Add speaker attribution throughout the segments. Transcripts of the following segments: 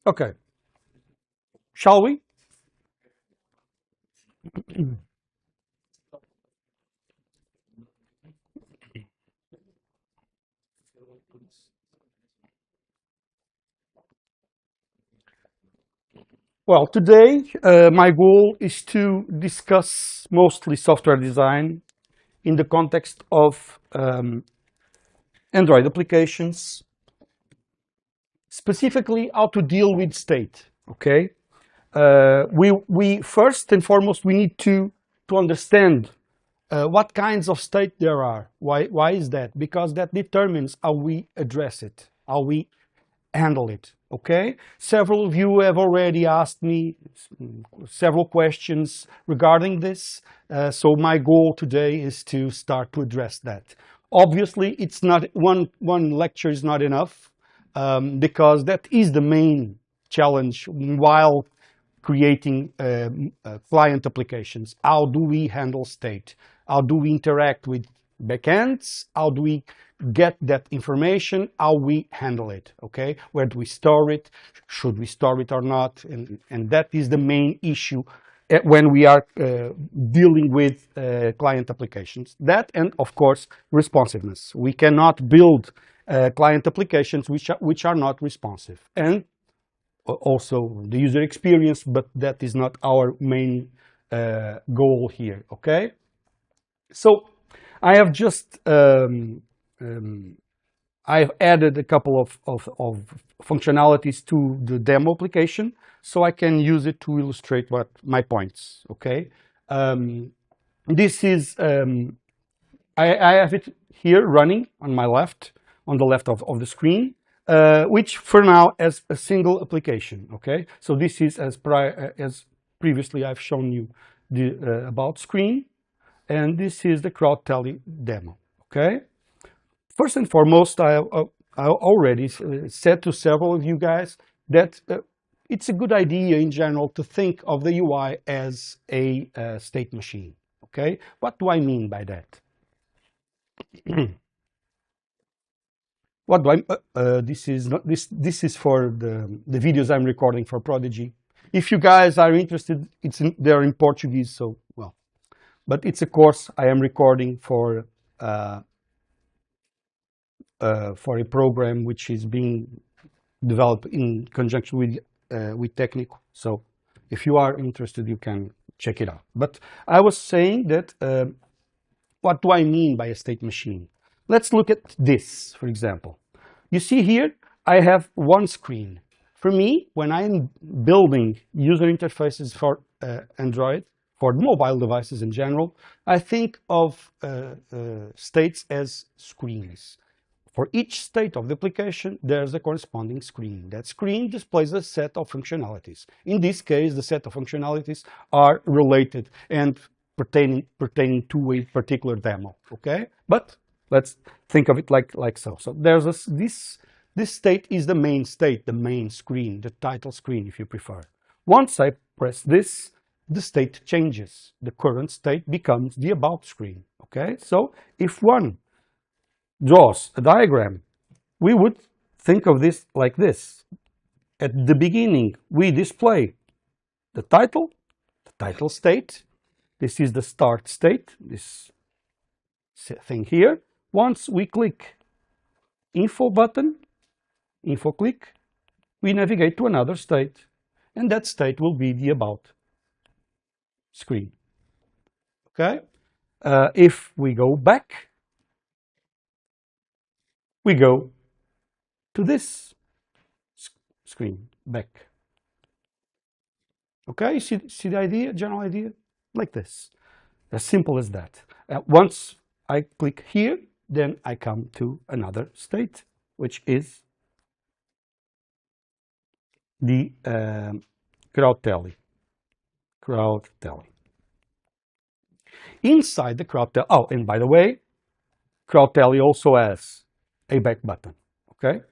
Speaker 1: Okay, shall we? Well, today my goal is to discuss mostly software design in the context of Android applications, specifically how to deal with state. Okay, we first and foremost we need to understand what kinds of state there are. Why is that? Because that determines how we address it, how we handle it. Okay, several of you have already asked me several questions regarding this, so my goal today is to start to address that. Obviously, it's not one lecture is not enough, because that is the main challenge while creating client applications. How do we handle state? How do we interact with backends? How do we get that information? How we handle it? Okay, where do we store it? Should we store it or not? And that is the main issue when we are dealing with client applications. That, and of course responsiveness. We cannot build client applications which are not responsive, and also the user experience, but that is not our main goal here. Okay, so I have just I've added a couple of functionalities to the demo application, so I can use it to illustrate what my points. Okay, this is I have it here running on my left, on the left of the screen, which for now has a single application. Okay, so this is as previously I've shown you the about screen, and this is the CrowdTally demo. Okay, first and foremost, I already said to several of you guys that it's a good idea in general to think of the UI as a state machine. Okay, what do I mean by that? What do I? This is not this. This is for the videos I'm recording for Prodigy. If you guys are interested, they're in Portuguese, so well. But it's a course I am recording for a program which is being developed in conjunction with Technico. So if you are interested, you can check it out. But I was saying that what do I mean by a state machine? Let's look at this, for example. You see here, I have one screen. For me, when I'm building user interfaces for Android, for mobile devices in general, I think of states as screens. For each state of the application, there's a corresponding screen. That screen displays a set of functionalities. In this case, the set of functionalities are related and pertaining to a particular demo. Okay, but let's think of it like so. So there's this state is the main state, the main screen, the title screen, if you prefer. Once I press this, the state changes. The current state becomes the about screen. Okay, so if one draws a diagram, we would think of this like this. At the beginning, we display the title state. This is the start state, this thing here. Once we click info button, info click, we navigate to another state, and that state will be the about screen. Okay, if we go back, we go to this screen back. Okay, you see the idea, general idea, like this, as simple as that. Once I click here, then I come to another state, which is the CrowdTally. Inside the CrowdTally, oh, and by the way, CrowdTally also has a back button, okay?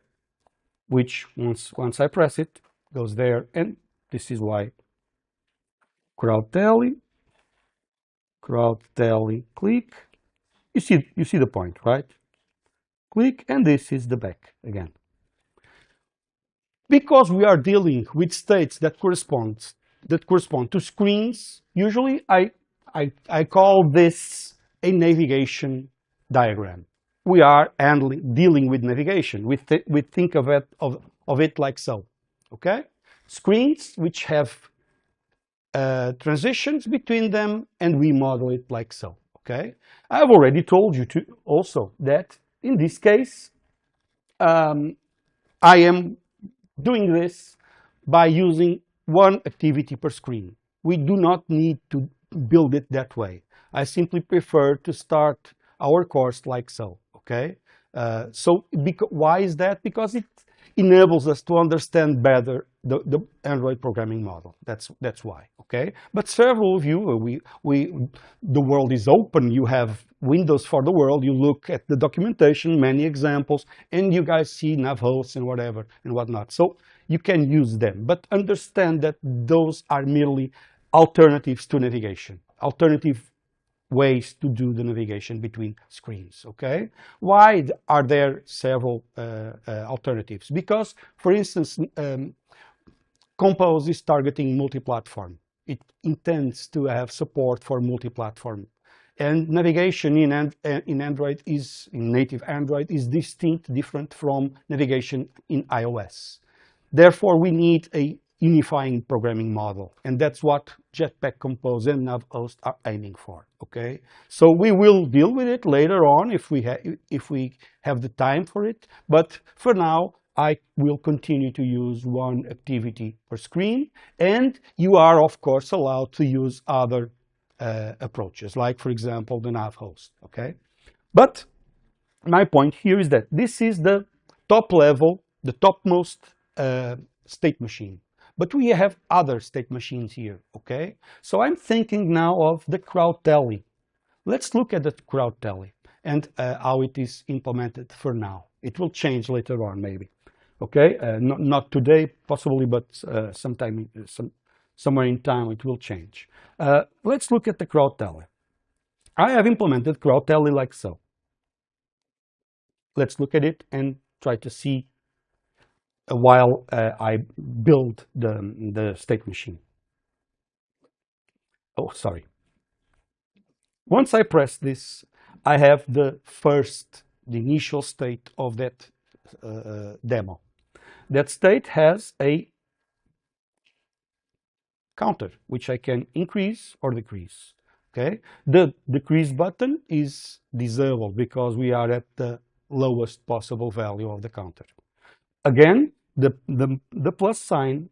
Speaker 1: Which once I press it, goes there, and this is why CrowdTally, click. You see the point, right? Click, and this is the back again. Because we are dealing with states that correspond to screens, usually I call this a navigation diagram. We are dealing with navigation. We think of it like so. Okay, screens which have transitions between them, and we model it like so. Okay, I've already told you also that in this case I am doing this by using one activity per screen. We do not need to build it that way. I simply prefer to start our course like so. Okay, why is that? Because it enables us to understand better the Android programming model. That's why. Okay, but several of you, the world is open. You have Windows for the world. You look at the documentation, many examples, and you guys see navhosts and whatever and whatnot. So you can use them, but understand that those are merely alternatives to navigation, alternative ways to do the navigation between screens. Okay, why are there several alternatives? Because, for instance, Compose is targeting multi-platform. It intends to have support for multi-platform, and navigation in Android in native Android is different from navigation in iOS. Therefore, we need a unifying programming model, and that's what Jetpack Compose and NavHost are aiming for. Okay, so we will deal with it later on if we have the time for it, but for now I will continue to use one activity per screen, and you are of course allowed to use other approaches, like for example the NavHost. Okay, but my point here is that this is the top level, the topmost state machine. But we have other state machines here, okay? So I'm thinking now of the CrowdTally. Let's look at the CrowdTally and how it is implemented for now. It will change later on, maybe, okay? Not today, possibly, but somewhere in time it will change. Let's look at the CrowdTally. I have implemented CrowdTally like so. Let's look at it and try to see while I build the state machine. Oh, sorry. Once I press this, I have the initial state of that demo. That state has a counter, which I can increase or decrease. Okay, the decrease button is disabled because we are at the lowest possible value of the counter. Again, the plus sign,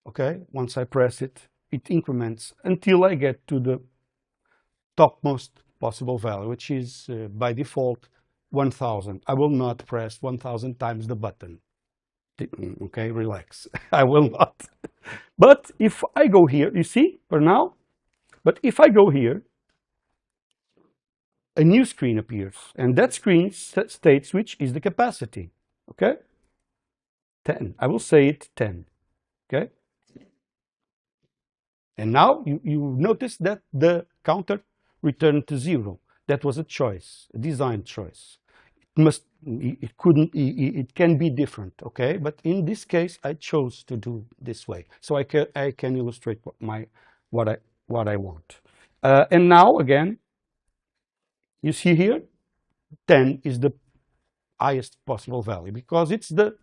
Speaker 1: okay, once I press it, it increments until I get to the topmost possible value, which is by default 1000. I will not press 1000 times the button. Okay, relax. I will not. But if I go here, you see, for now, but if I go here, a new screen appears, and that screen states which is the capacity. Okay, 10. I will say it 10. Okay, and now you notice that the counter returned to 0. That was a choice, a design choice. It can be different, okay? But in this case, I chose to do this way, so I can illustrate what I want. And now again, you see here, 10 is the highest possible value because it's the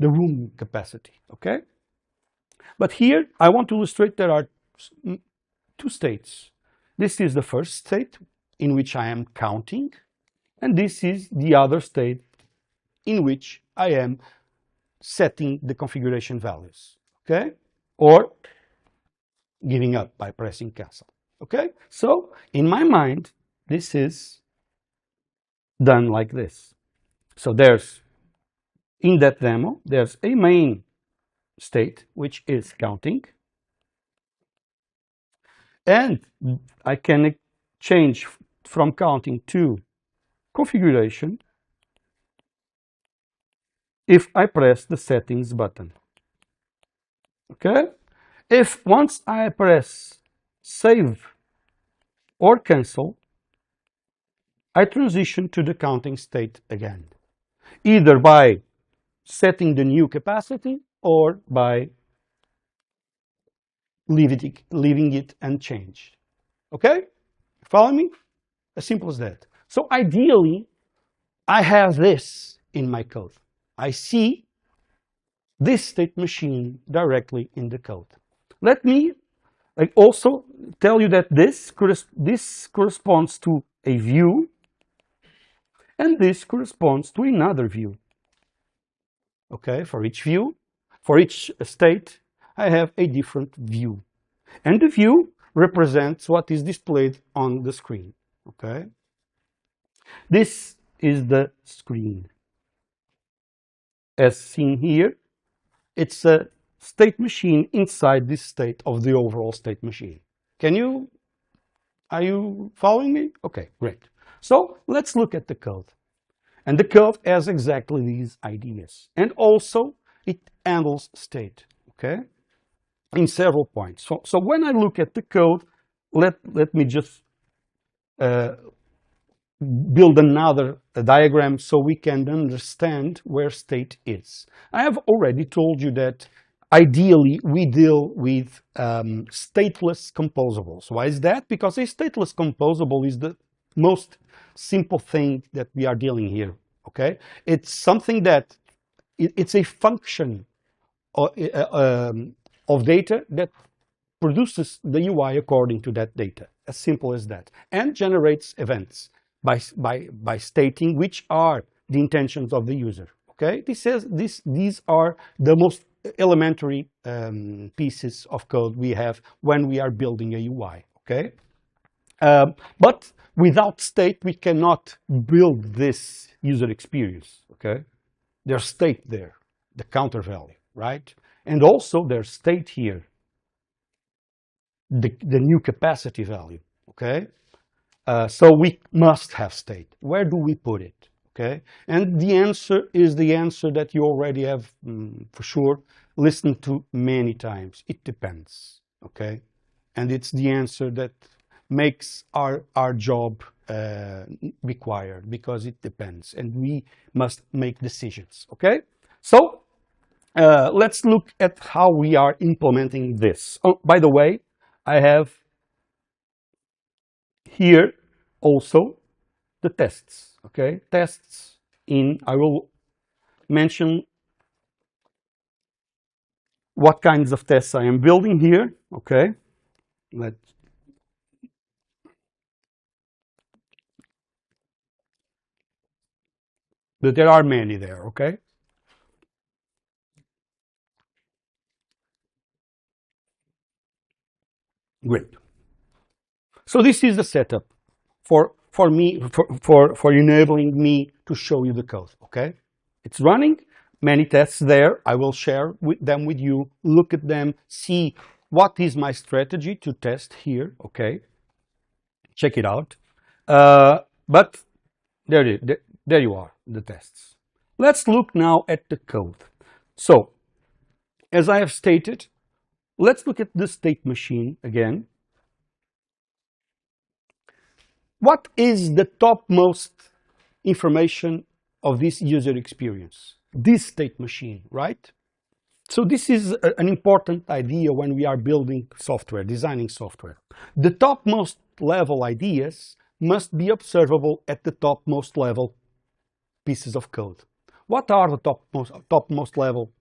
Speaker 1: room capacity, okay? But here I want to illustrate there are two states. This is the first state in which I am counting, and this is the other state in which I am setting the configuration values, okay? Or giving up by pressing cancel, okay? So in my mind, this is done like this. So in that demo, there's a main state, which is counting. And I can change from counting to configuration if I press the settings button. Okay? If once I press save or cancel, I transition to the counting state again, either by setting the new capacity or by leaving it unchanged. Okay? Follow me? As simple as that. So ideally, I have this in my code. I see this state machine directly in the code. Let me also tell you that this corresponds to a view, and this corresponds to another view. Okay, for each view, for each state, I have a different view. And the view represents what is displayed on the screen. Okay, this is the screen. As seen here, it's a state machine inside this state of the overall state machine. Are you following me? Okay, great. So let's look at the code. And the code has exactly these ideas. And also it handles state, okay, in several points. So when I look at the code, let me just build another diagram so we can understand where state is. I have already told you that ideally we deal with stateless composables. Why is that? Because a stateless composable is the most simple thing that we are dealing here. Okay, it's something that it's a function of data that produces the UI according to that data, as simple as that, and generates events by stating which are the intentions of the user. Okay, these are the most elementary pieces of code we have when we are building a UI. Okay, but without state we cannot build this user experience. Okay, there's state there, the counter value, right? And also there's state here, the new capacity value. Okay, so we must have state. Where do we put it? Okay, and the answer is the answer that you already have for sure listened to many times. It depends. Okay, and it's the answer that makes our job required, because it depends and we must make decisions. Okay, so let's look at how we are implementing this. Oh, by the way, I have here also the tests. Okay, tests I will mention what kinds of tests I am building here. Okay, but there are many there. Okay, great. So this is the setup for me, for enabling me to show you the code. Okay, it's running, many tests there. I will share them with you, look at them, see what is my strategy to test here. Okay, check it out. But there you are, the tests. Let's look now at the code. So as I have stated, let's look at the state machine again. What is the topmost information of this user experience? This state machine, right? So this is an important idea when we are building software, designing software. The topmost level ideas must be observable at the topmost level pieces of code. What are the topmost level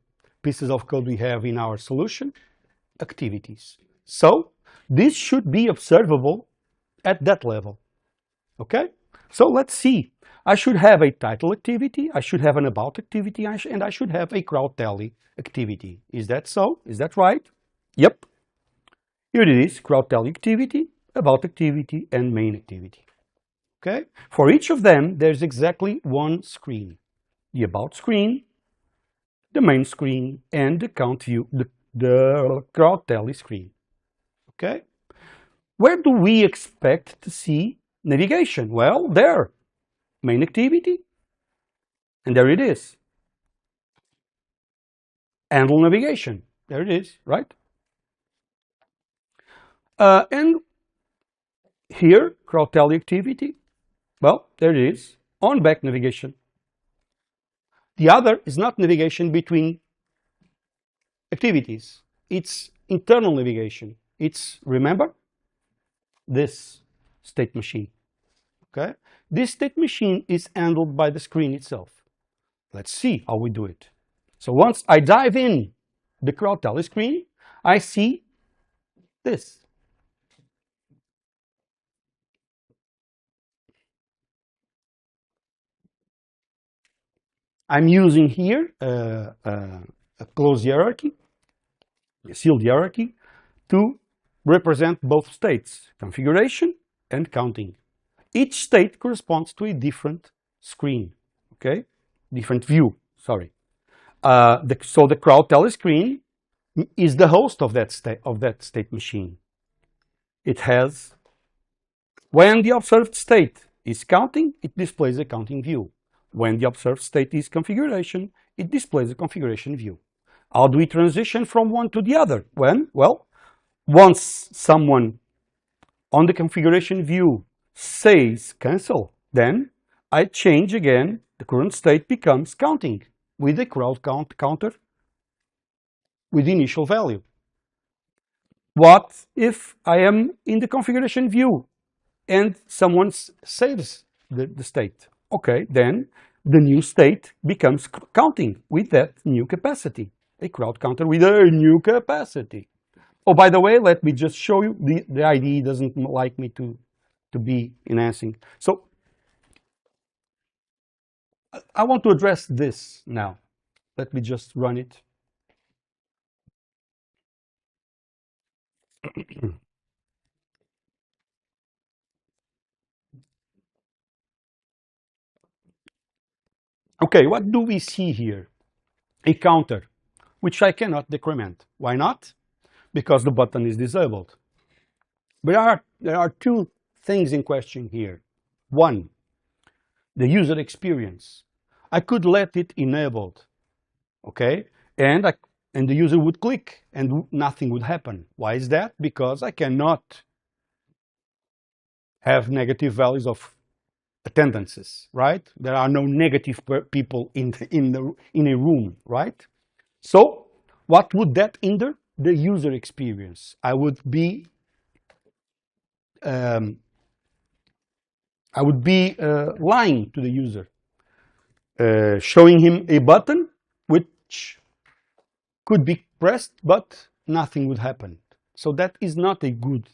Speaker 1: pieces of code we have in our solution? Activities. So this should be observable at that level. Okay, so let's see. I should have a title activity, I should have an about activity, and I should have a crowd tally activity. Is that so? Is that right? Yep. Here it is, crowd tally activity, about activity, and main activity. Okay, for each of them, there's exactly one screen. The about screen, the main screen, and the count view, the crowd tally screen. Okay, where do we expect to see navigation? Well, there, main activity, and there it is. Handle navigation. There it is, right? And here, CrowdTally activity, well, there it is, on back navigation. The other is not navigation between activities. It's internal navigation. It's, remember, this state machine. Okay? This state machine is handled by the screen itself. Let's see how we do it. So once I dive in the CrowdTally screen, I see this. I'm using here a closed hierarchy, a sealed hierarchy, to represent both states, configuration and counting. Each state corresponds to a different screen, okay? Different view, sorry. So the CrowdTally screen is the host of that state machine. It has, when the observed state is counting, it displays a counting view. When the observed state is configuration, it displays a configuration view. How do we transition from one to the other? When? Well, once someone on the configuration view says cancel, then I change again, the current state becomes counting with a crowd counter with the initial value. What if I am in the configuration view and someone saves the state? Okay, then the new state becomes counting with that new capacity, a crowd counter with a new capacity. Oh, by the way, let me just show you, the IDE doesn't like me to be enhancing. So I want to address this now. Let me just run it. Okay, what do we see here? A counter, which I cannot decrement. Why not? Because the button is disabled. But there are two things in question here. One, the user experience. I could let it enabled, okay? And the user would click and nothing would happen. Why is that? Because I cannot have negative values of attendances, right? There are no negative people in a room, right? So what would that hinder? The user experience. I would be lying to the user, showing him a button which could be pressed, but nothing would happen. So that is not a good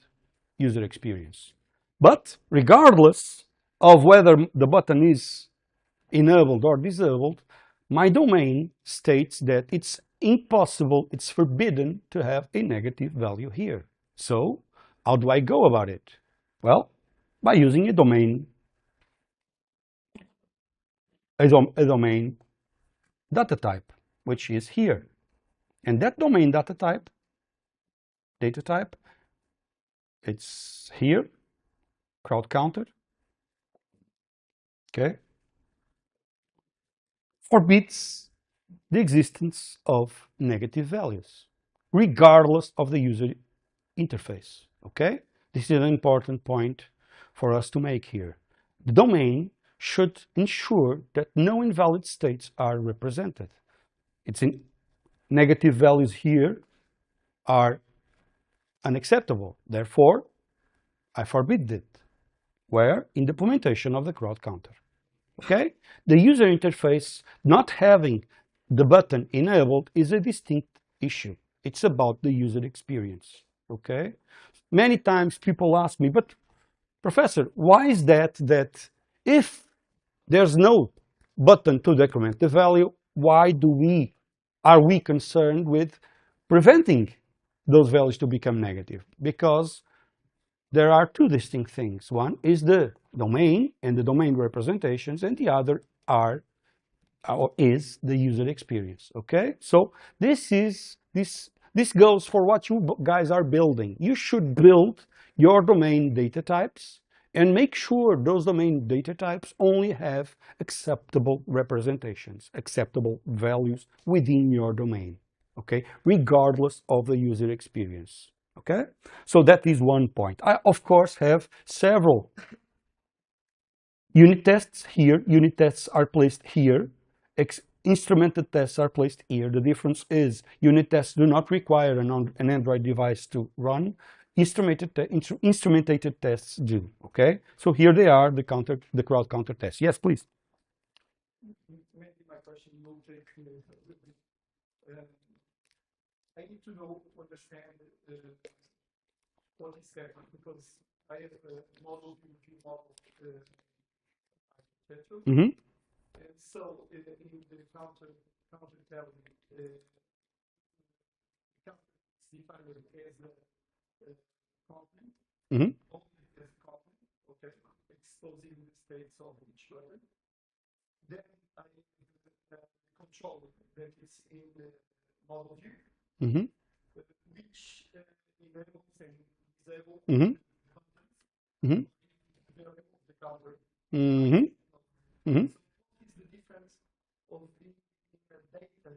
Speaker 1: user experience. But regardless of whether the button is enabled or disabled, my domain states that it's impossible, it's forbidden to have a negative value here. So how do I go about it? Well, by using a domain data type, which is here. And that domain data type, it's here, crowd counter, okay, forbids the existence of negative values, regardless of the user interface, okay? This is an important point for us to make here. The domain should ensure that no invalid states are represented. It's in negative values here are unacceptable. Therefore, I forbid it. Where? In the implementation of the crowd counter. Okay? The user interface not having the button enabled is a distinct issue. It's about the user experience. Okay? Many times people ask me, but Professor, why is that if there's no button to decrement the value, why are we concerned with preventing those values to become negative? Because there are two distinct things. One is the domain and the domain representations, and the other is the user experience. Okay, so this goes for what you guys are building. You should build your domain data types and make sure those domain data types only have acceptable representations, acceptable values within your domain. okay, regardless of the user experience. Okay, so that is one point. I, of course, have several unit tests here. Unit tests are placed here. Instrumented tests are placed here. The difference is unit tests do not require an Android device to run. Instrumented tests do. Okay, so here they are, the crowd counter tests. Yes, please.
Speaker 2: Maybe my question will take. I need to know, understand what is happening because I have a model view model architecture.
Speaker 1: Mm-hmm.
Speaker 2: And so in the counter value, counter is defined as a complement,
Speaker 1: Mm-hmm.
Speaker 2: only as a complement, okay, exposing the states of each layer. Then I the controller that is in the model view,
Speaker 1: Mm-hmm.
Speaker 2: which enables and disables
Speaker 1: Mm-hmm.
Speaker 2: contents,
Speaker 1: Mm-hmm.
Speaker 2: variable the counter.
Speaker 1: Mm-hmm. Mm-hmm.
Speaker 2: So what is the difference of the data?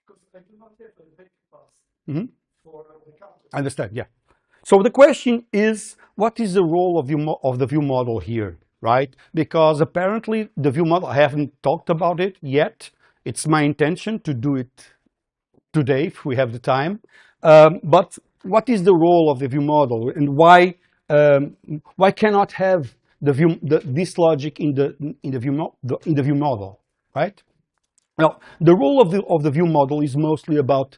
Speaker 2: Because I do not have a data path
Speaker 1: Mm-hmm.
Speaker 2: for the counter.
Speaker 1: I understand. Yeah. So the question is, what is the role of the view model here, right? Because apparently the view model, I haven't talked about it yet. It's my intention to do it today if we have the time. But what is the role of the view model, and why cannot have this logic in the view model, right? Now, the role of the view model is mostly about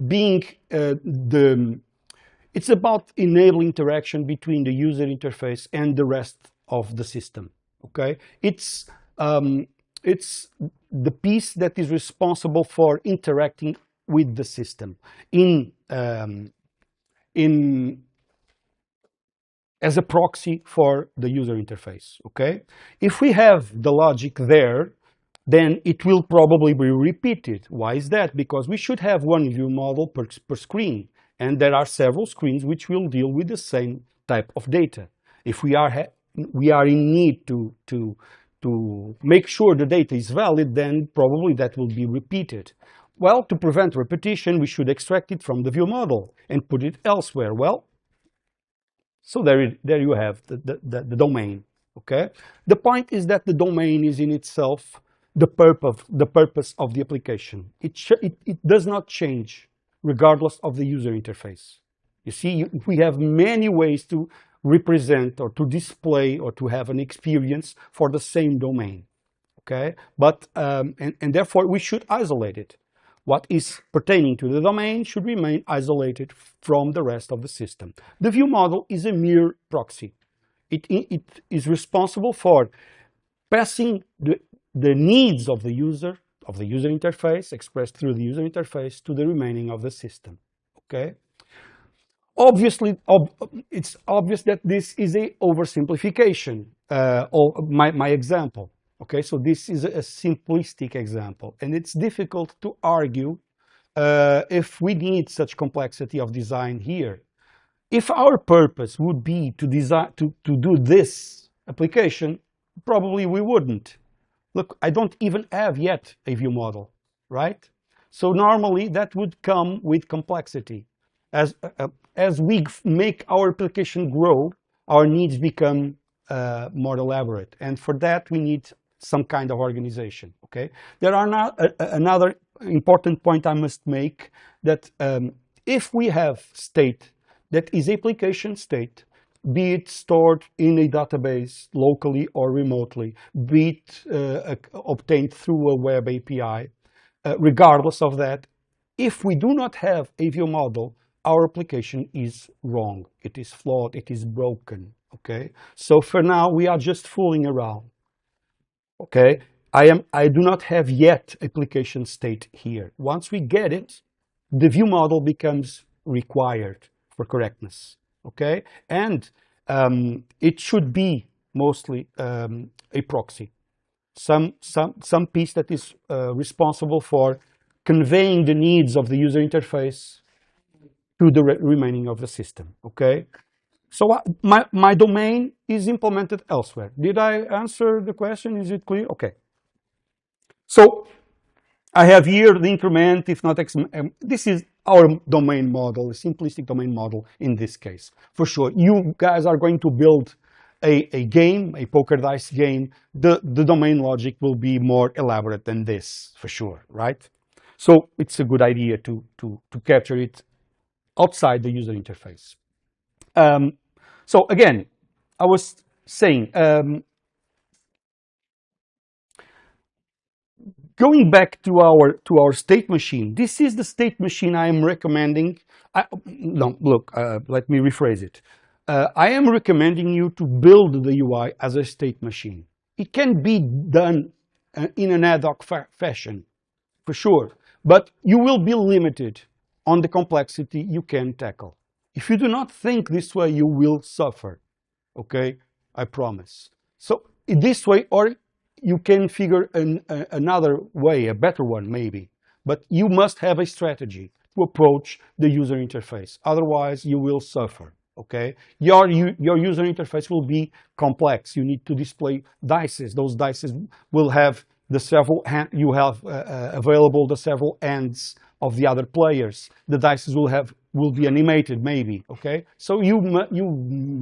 Speaker 1: being it's about enabling interaction between the user interface and the rest of the system. Okay, it's the piece that is responsible for interacting with the system in as a proxy for the user interface. Okay, if we have the logic there, then it will probably be repeated. Why is that? Because we should have one view model per screen, and there are several screens which will deal with the same type of data. If we are in need to make sure the data is valid, then probably that will be repeated. Well, to prevent repetition, we should extract it from the view model and put it elsewhere. Well, so there you have the domain. Okay. The point is that the domain is in itself the purpose of the application. It does not change regardless of the user interface. You see, we have many ways to represent or to display or to have an experience for the same domain. Okay, but and therefore we should isolate it. What is pertaining to the domain should remain isolated from the rest of the system. The view model is a mere proxy. It is responsible for passing the needs of the user interface expressed through the user interface to the remaining of the system. Okay. Obviously, it's obvious that this is a oversimplification of my example. Okay, so this is a simplistic example, and it's difficult to argue if we need such complexity of design here. If our purpose would be to design to do this application, probably we wouldn't. Look, I don't even have yet a view model, right? So normally that would come with complexity. As we make our application grow, our needs become more elaborate, and for that we need some kind of organization. Okay, there are now another important point I must make, that if we have state that is application state, be it stored in a database locally or remotely, be it obtained through a web API, regardless of that, if we do not have a view model, our application is wrong, it is flawed, it is broken. Okay, so for now we are just fooling around. Okay, I do not have yet application state here. Once we get it, the view model becomes required for correctness. Okay, and it should be mostly a proxy, some piece that is responsible for conveying the needs of the user interface to the remaining of the system. Okay, so my domain is implemented elsewhere. Did I answer the question? Is it clear? Okay. So I have here the increment, if not this is our domain model, a simplistic domain model in this case. For sure, you guys are going to build a game, a poker dice game. The domain logic will be more elaborate than this, for sure, right? So it's a good idea to capture it outside the user interface. So again, I was saying, going back to our state machine, this is the state machine I am recommending. No, look, let me rephrase it. I am recommending you to build the UI as a state machine. It can be done in an ad hoc fashion, for sure, but you will be limited on the complexity you can tackle. If you do not think this way, you will suffer, okay? I promise. So this way, or you can figure another way, a better one maybe, but you must have a strategy to approach the user interface. Otherwise, you will suffer, okay? Your user interface will be complex. You need to display dices. Those dices will have the several you have available the several ends of the other players. The dices will be animated maybe, okay? So you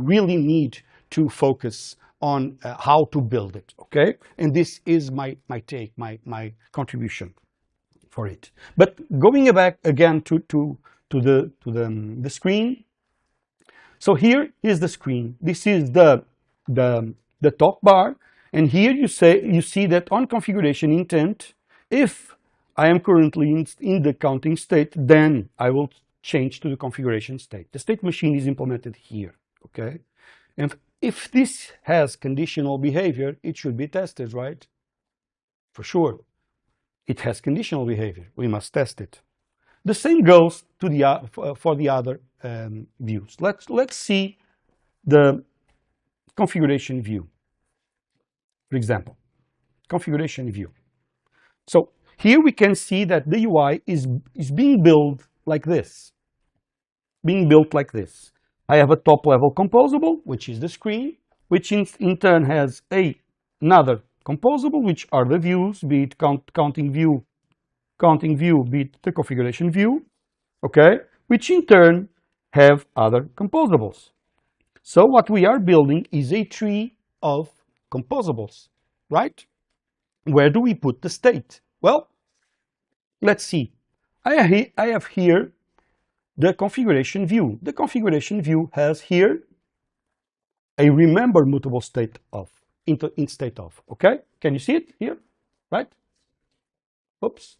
Speaker 1: really need to focus on how to build it, okay? And this is my take, my contribution for it. But going back again to the screen. So here is the screen. This is the top bar, and here you see that on configuration intent, if I am currently in the counting state, then I will change to the configuration state. The state machine is implemented here, okay? And if this has conditional behavior, it should be tested, right? For sure. It has conditional behavior. We must test it. The same goes to for the other views. Let's see the configuration view. For example, configuration view. So here we can see that the UI is being built like this. Being built like this. I have a top-level composable, which is the screen, which in turn has another composable, which are the views, be it counting view, be it the configuration view, okay, which in turn have other composables. So what we are building is a tree of composables, right? Where do we put the state? Well, let's see. I have here the configuration view. The configuration view has here a remember mutable state of, in state of, okay? Can you see it here, right? Oops.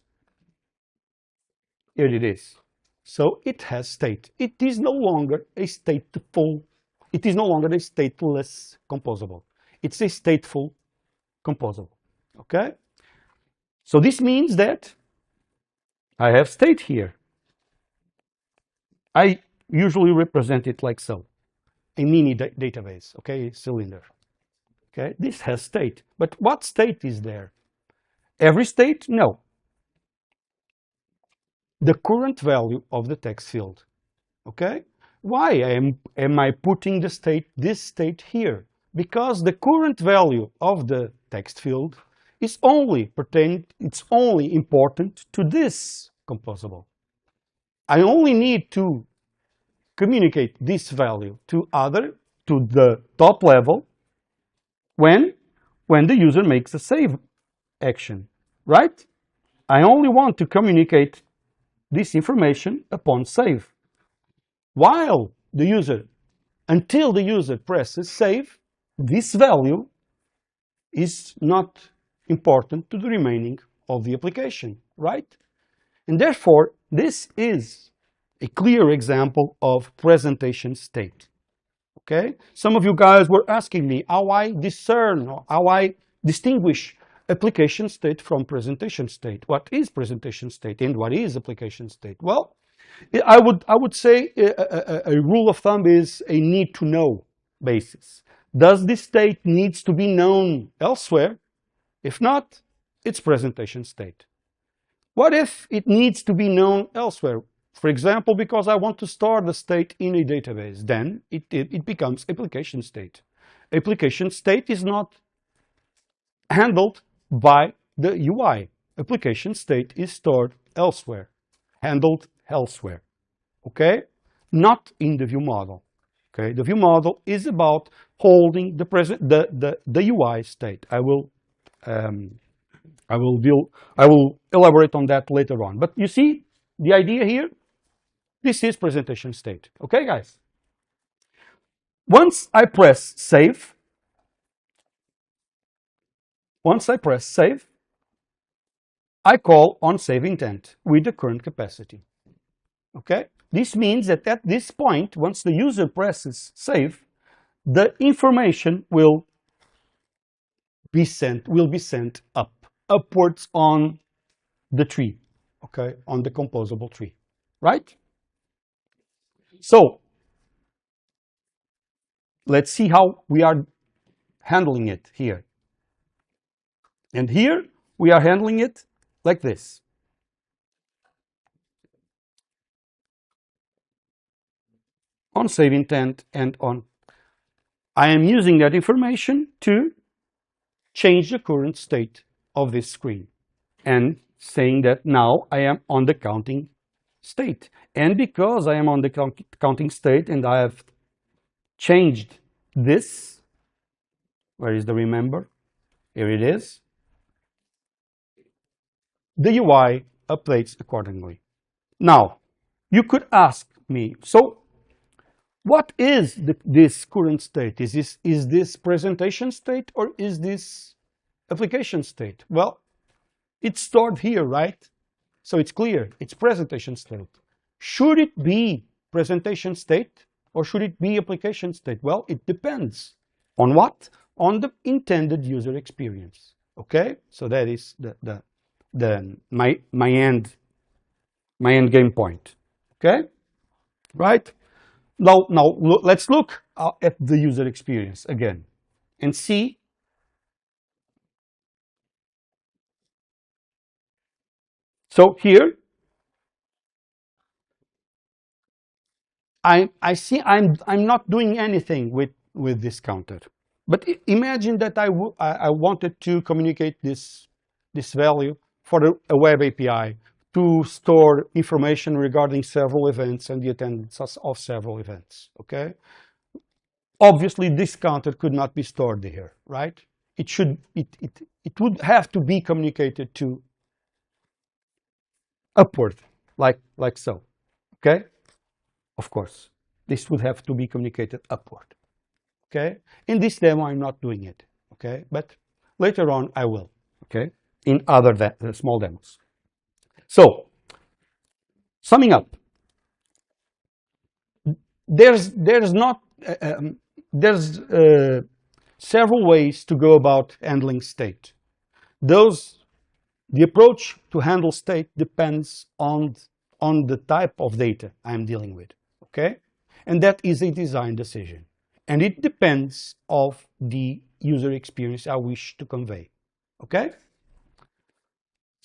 Speaker 1: Here it is. So it has state. It is no longer a stateful, it is no longer a stateless composable. It's a stateful composable, okay? So this means that I have state here. I usually represent it like so, a mini database, okay, cylinder. Okay, this has state, but what state is there? Every state? No. The current value of the text field, okay? Why am I putting this state here? Because the current value of the text field is it's only important to this composable. I only need to communicate this value to the top level when the user makes a save action, right? I only want to communicate this information upon save. While until the user presses save, this value is not important to the remaining of the application, right? And therefore, this is a clear example of presentation state, okay? Some of you guys were asking me how I discern, or how I distinguish application state from presentation state. What is presentation state and what is application state? Well, I would say a rule of thumb is a need to know basis. Does this state needs to be known elsewhere? If not, it's presentation state. What if it needs to be known elsewhere? For example, because I want to store the state in a database, then it becomes application state. Application state is not handled by the UI. application state is stored elsewhere, handled elsewhere, okay? Not in the view model, okay? The view model is about holding the UI state. I will elaborate on that later on. But you see the idea here? This is presentation state, okay, guys? Once I press save, I call on save intent with the current capacity. Okay? This means that at this point, once the user presses save, the information will be sent upwards on the tree, okay, on the composable tree, right? So let's see how we are handling it here. And here we are handling it like this. On save intent and on. I am using that information to change the current state of this screen and saying that now I am on the counting state. And because I am on the counting state and I have changed this, where is the remember? Here it is. The UI updates accordingly. Now, you could ask me, so what is this current state? Is this presentation state or is this application state? Well, it's stored here, right? So it's clear, it's presentation state. Should it be presentation state or should it be application state? Well, it depends. On what? On the intended user experience. Okay? So that is my end game point. Okay? Right? Now let's look at the user experience again and see. So here, I see I'm not doing anything with this counter. But imagine that I wanted to communicate this value for a web API to store information regarding several events and the attendance of several events, okay? Obviously, this counter could not be stored here, right? It would have to be communicated to upward, like so, okay? Of course, this would have to be communicated upward, okay? In this demo, I'm not doing it, okay? But later on, I will, okay? In other small demos. So, summing up, there's several ways to go about handling state. The approach to handle state depends on the type of data I'm dealing with, okay? And that is a design decision. And it depends of the user experience I wish to convey, okay?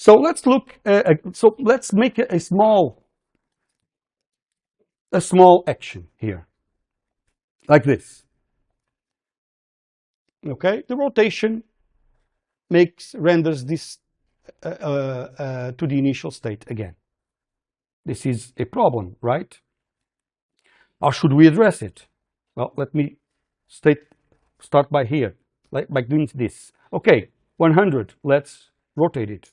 Speaker 1: So let's look, so let's make a small action here, like this. Okay, the rotation renders this to the initial state again. This is a problem, right? How should we address it? Well, let me start by here, by doing this. Okay, 100, let's rotate it.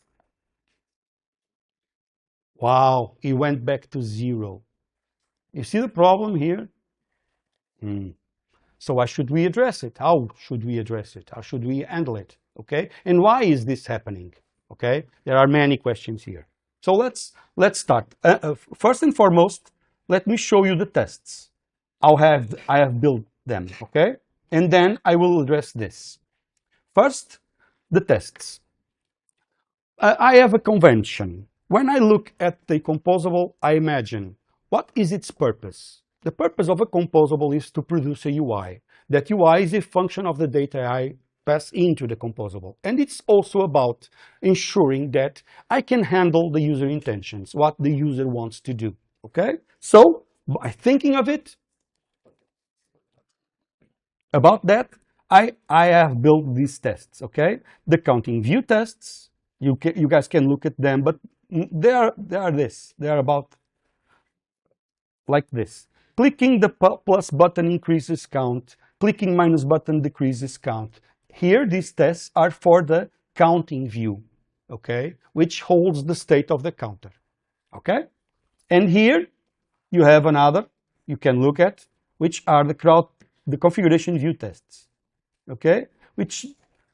Speaker 1: Wow, it went back to 0. You see the problem here? So why should we address it? How should we address it? How should we handle it? Okay, and why is this happening? Okay, there are many questions here. So let's start. First and foremost, let me show you the tests. I have built them. Okay, and then I will address this. First, the tests. I have a convention. When I look at the composable, I imagine what is its purpose. The purpose of a composable is to produce a UI. That UI is a function of the data I pass into the composable. And it's also about ensuring that I can handle the user intentions, what the user wants to do. Okay? So, by thinking of it, about that, I have built these tests, okay? The counting view tests You guys can look at them, but they are about like this. Clicking the plus button increases count. Clicking minus button decreases count. Here, these tests are for the counting view, okay, which holds the state of the counter, okay? And here you have another you can look at, which are the configuration view tests, okay, which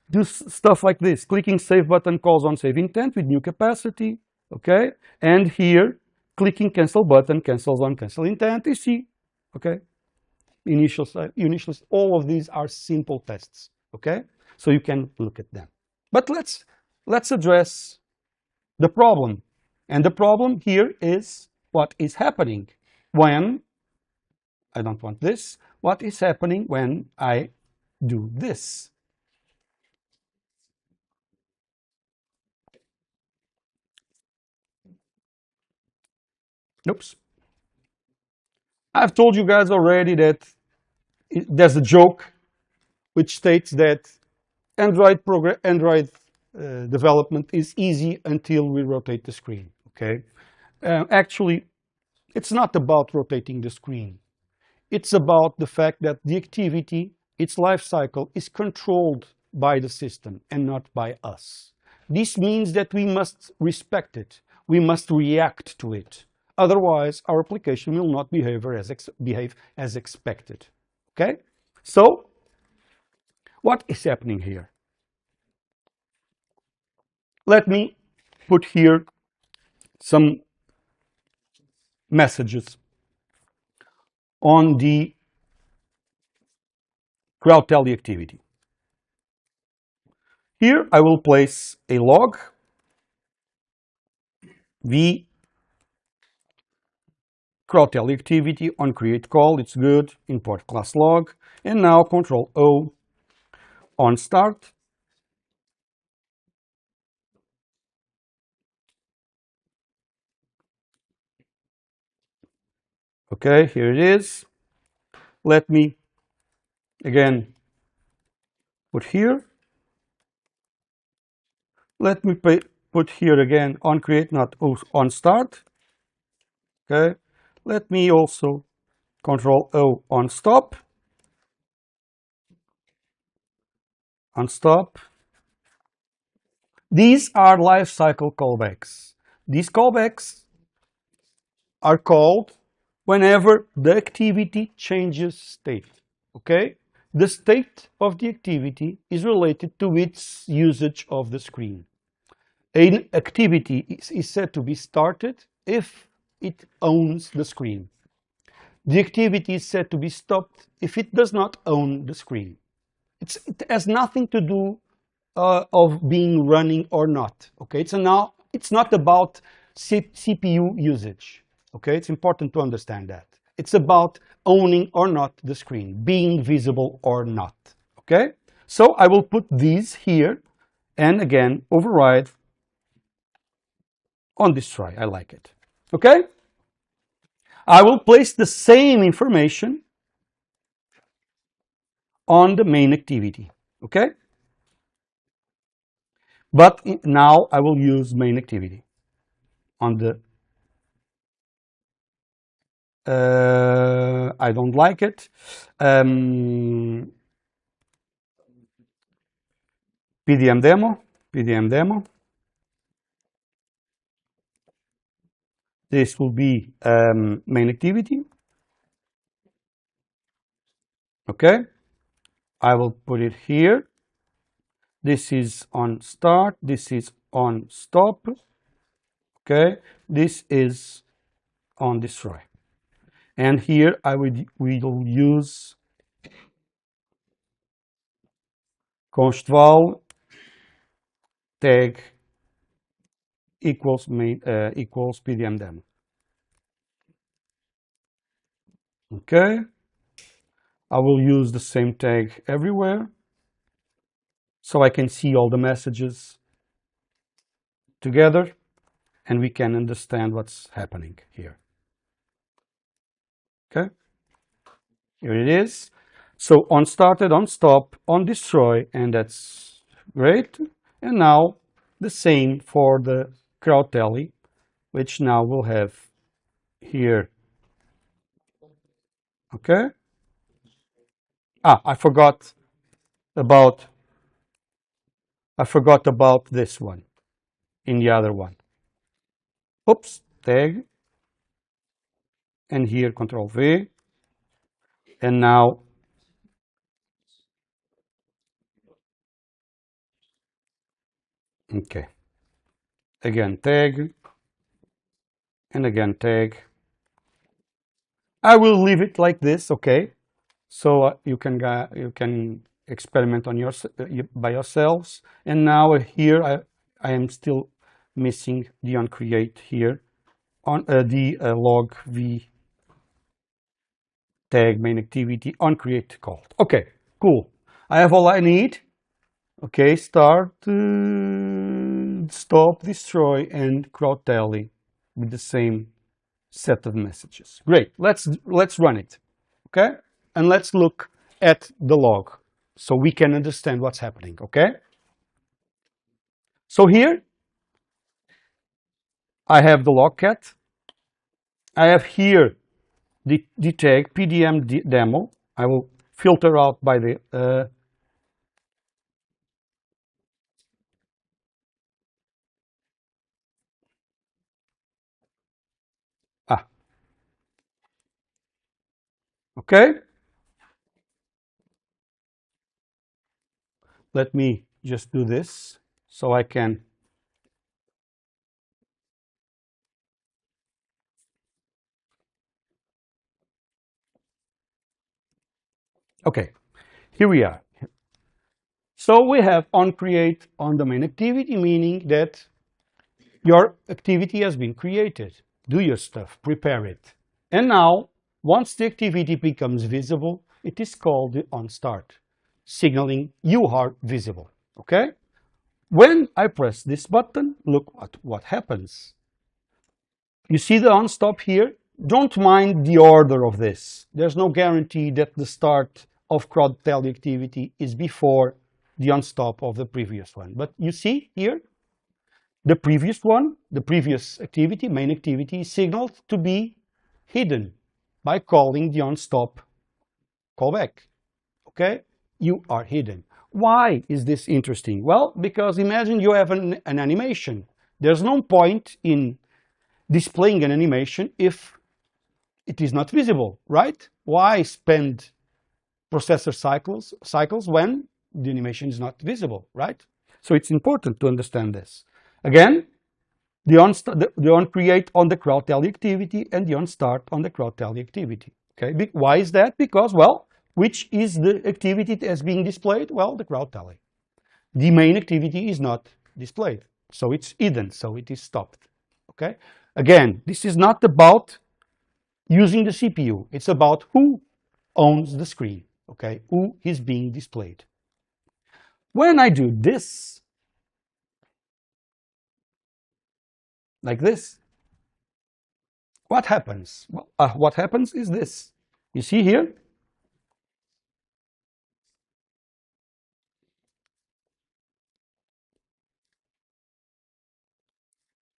Speaker 1: do stuff like this. Clicking save button calls on save intent with new capacity, okay, and here clicking cancel button cancels on cancel intent. You see, okay, initial, all of these are simple tests, okay, so you can look at them. But let's address the problem, and the problem here is what is happening when I don't want this. What is happening when I do this? Oops. I've told you guys already that there's a joke which states that Android development is easy until we rotate the screen, okay? Actually, it's not about rotating the screen. It's about the fact that the activity, its life cycle, is controlled by the system and not by us. This means that we must respect it. We must react to it. Otherwise, our application will not behave as expected. Okay? So, what is happening here? Let me put here some messages on the CrowdTally activity. Here I will place a log v CrowdTally activity on create call. It's good. Import class log, and now Control O on start. Okay, here it is. Let me again put here. Let me put here again on create, not on start. Okay, let me also Control O on stop. On stop. These are lifecycle callbacks. These callbacks are called whenever the activity changes state. Okay, the state of the activity is related to its usage of the screen. An activity is said to be started if it owns the screen. The activity is said to be stopped if it does not own the screen. It has nothing to do of being running or not. Okay, it's not about CPU usage. Okay, it's important to understand that. It's about owning or not the screen, being visible or not. Okay, so I will put these here and again override on this try. I like it. Okay, I will place the same information on the main activity. Okay, but now I will use main activity on the I don't like it. PDM demo. This will be main activity. Okay, I will put it here. This is on start. This is on stop. Okay, this is on destroy. And here we will use constval tag equals PDM demo. Okay, I will use the same tag everywhere so I can see all the messages together and we can understand what's happening here. Okay, here it is. So on started, on stop, on destroy, and that's great. And now The same for the crowd tally, which now we'll have here. Okay. I forgot about this one in the other one. Oops, tag, and here Control V, and now okay. Again tag, and again tag. I will leave it like this, okay? So you can experiment on by yourselves. And now here I am still missing the onCreate here on the log v tag main activity onCreate called. Okay, cool. I have all I need. Okay, start, stop, destroy, and crowd tally with the same set of messages. Great. Let's run it. Okay, and let's look at the log so we can understand what's happening. Okay, so here I have the logcat. I have here the tag PDM demo. I will filter out by the okay. Let me just do this so I can. Okay, here we are. So we have onCreate on the main activity, meaning that your activity has been created. Do your stuff, prepare it. And now, once the activity becomes visible, it is called the onStart, signaling you are visible. Okay? When I press this button, look at what happens. You see the onStop here? Don't mind the order of this. There's no guarantee that the start of crowd tally activity is before the onStop of the previous one. But you see here, the previous one, the previous activity, main activity, is signaled to be hidden by calling the onStop callback. Okay? You are hidden. Why is this interesting? Well, because imagine you have an animation. There's no point in displaying an animation if it is not visible, right? Why spend processor cycles when the animation is not visible, right? So it's important to understand this. Again, the onCreate on the crowd tally activity and the onStart on the crowd tally activity. Okay, why is that? Because, well, which is the activity that is being displayed? Well, the crowd tally. The main activity is not displayed, so it's hidden, so it is stopped. Okay, again, this is not about using the CPU. It's about who owns the screen. Okay, who is being displayed. When I do this, like this, what happens? Well, what happens is this. You see here?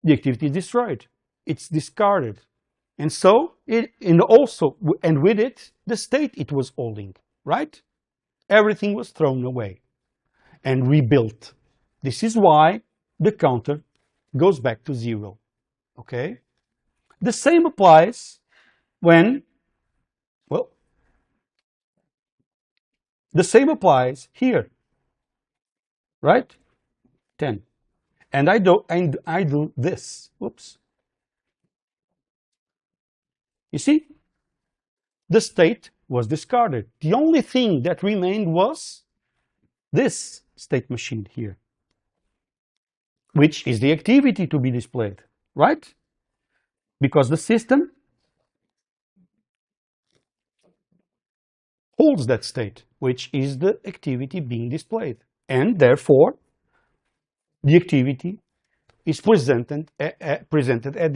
Speaker 1: The activity is destroyed. It's discarded. And so, and with it, the state it was holding, right? Everything was thrown away and rebuilt. This is why the counter goes back to 0, okay? The same applies when, well, the same applies here, right? 10. And I do this. Oops. You see? The state was discarded. The only thing that remained was this state machine here, which is the activity to be displayed, right? Because the system holds that state, which is the activity being displayed. And therefore, the activity is presented at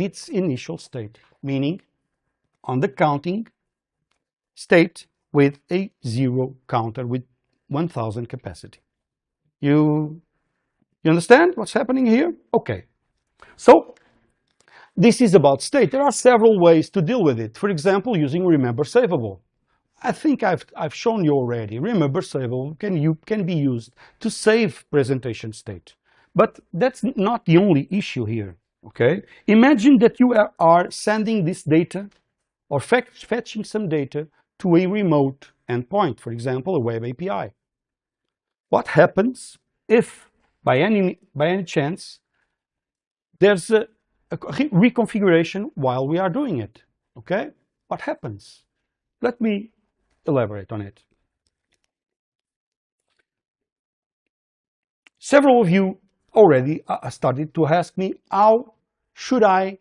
Speaker 1: its initial state, meaning on the counting state with a 0 counter with 1000 capacity. You You understand what's happening here? Okay. So this is about state. There are several ways to deal with it. For example, using remember savable. I think I've shown you already. Remember savable can be used to save presentation state. But that's not the only issue here. Okay? Imagine that you are sending this data or fetching some data to a remote endpoint, for example, a web API. What happens if, by any chance, there's a reconfiguration while we are doing it? Okay? What happens? Let me elaborate on it. Several of you already started to ask me, how should I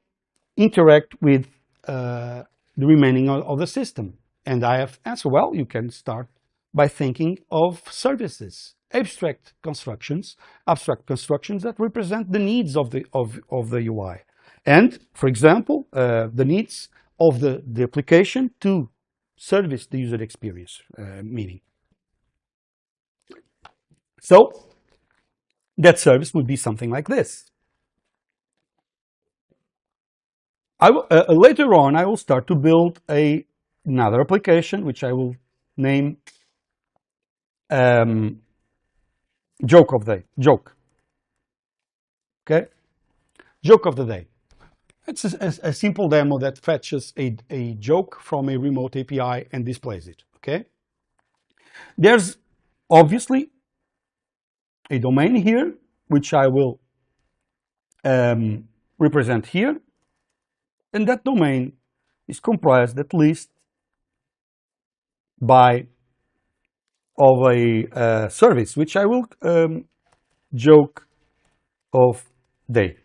Speaker 1: interact with the remaining of the system? And I have answered, well, you can start by thinking of services, abstract constructions that represent the needs of the UI. And, for example, the needs of the application to service the user experience meaning. So that service would be something like this. Later on, I will start to build another application, which I will name joke of the day. Joke. Okay? Joke of the day. It's a simple demo that fetches a joke from a remote API and displays it. Okay? There's obviously a domain here, which I will represent here. And that domain is comprised at least of a service, which I will joke of day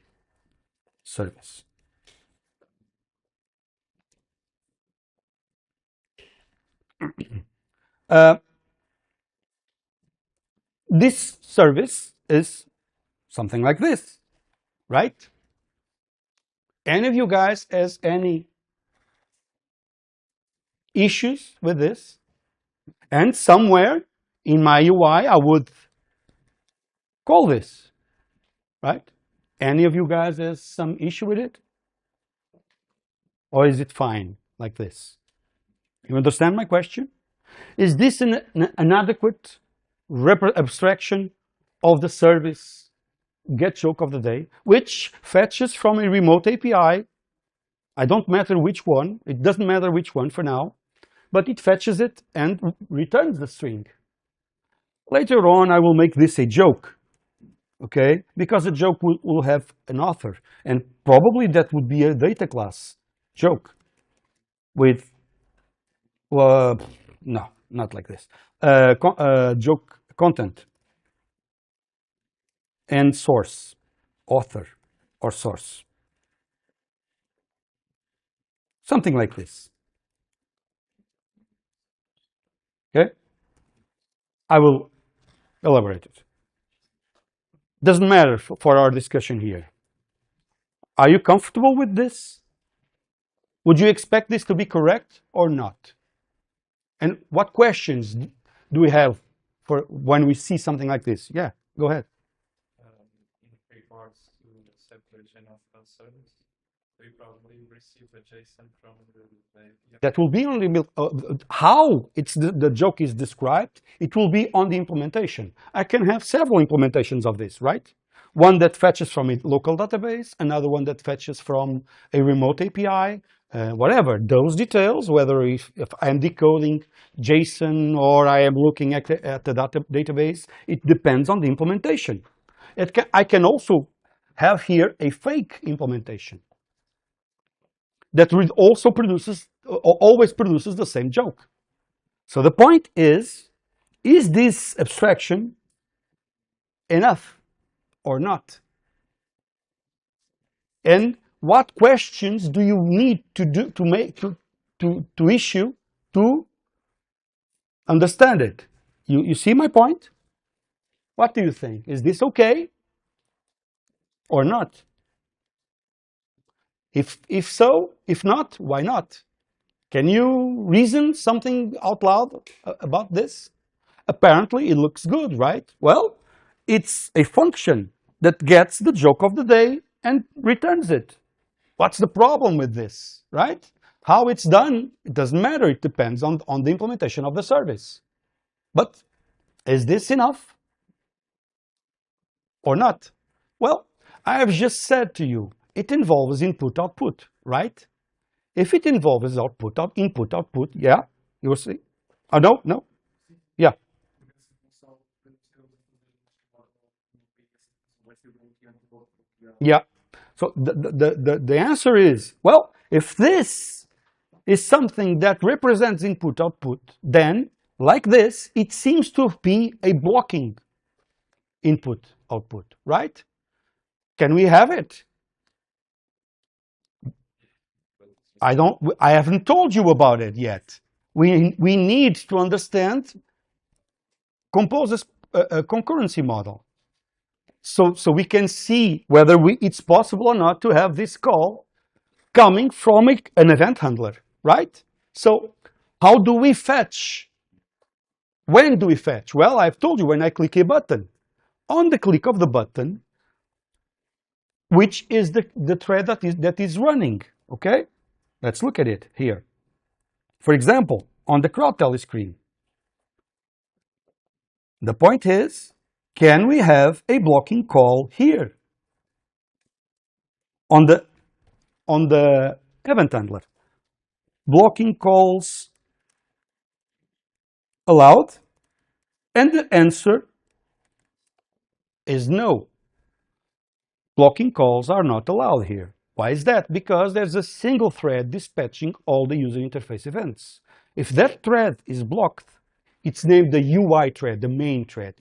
Speaker 1: service. This service is something like this, right? Any of you guys has any issues with this? And somewhere in my UI, I would call this, right? Any of you guys has some issue with it? Or is it fine like this? You understand my question? Is this an adequate abstraction of the service get joke of the day, which fetches from a remote API? I don't matter which one, it doesn't matter which one for now, but it fetches it and returns the string. Later on, I will make this a joke, okay? Because a joke will have an author, and probably that would be a data class joke with, no, not like this, joke content and source, author or source. Something like this. Okay? I will elaborate it. Doesn't matter for our discussion here. Are you comfortable with this? Would you expect this to be correct or not? And what questions do we have for when we see something like this? Yeah, go ahead.
Speaker 3: In regards to the separation of concerns, we probably receive a JSON from the
Speaker 1: that will be on the how the joke is described. It will be on the implementation. I can have several implementations of this, right? One that fetches from a local database, another one that fetches from a remote API, whatever. Those details, whether if I'm decoding JSON or I am looking at the database, it depends on the implementation. I can also have here a fake implementation that also always produces the same joke. So the point is this abstraction enough or not? And what questions do you need to issue to understand it? You see my point? What do you think? Is this okay or not? If so, if not, why not? Can you reason something out loud about this? Apparently it looks good, right? Well, it's a function that gets the joke of the day and returns it. What's the problem with this, right? How it's done, it doesn't matter. It depends on the implementation of the service. But is this enough or not? Well, I have just said to you, it involves input-output, right? If it involves input-output, yeah, you will see. Oh, no, yeah. Yeah. So the answer is, well, if this is something that represents input-output, then, like this, it seems to be a blocking input-output, right? Can we have it? I haven't told you about it yet. We need to understand Compose's concurrency model. So we can see whether it's possible or not to have this call coming from an event handler, right? So how do we fetch? When do we fetch? Well, I've told you, when I click a button. On the click of the button, which is the thread that is running, okay? Let's look at it here. For example, on the CrowdTele screen, the point is, can we have a blocking call here on the event handler? Blocking calls allowed? And the answer is no. Blocking calls are not allowed here. Why is that? Because there's a single thread dispatching all the user interface events. If that thread is blocked, it's named the UI thread, the main thread.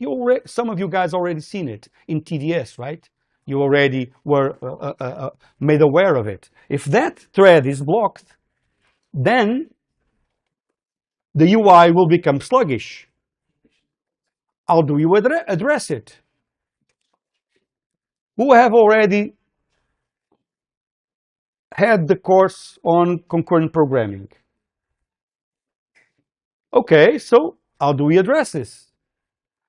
Speaker 1: Some of you guys already seen it in TDS, right? You already were made aware of it. If that thread is blocked, then the UI will become sluggish. How do you address it? Who have already had the course on concurrent programming? Okay, so how do we address this?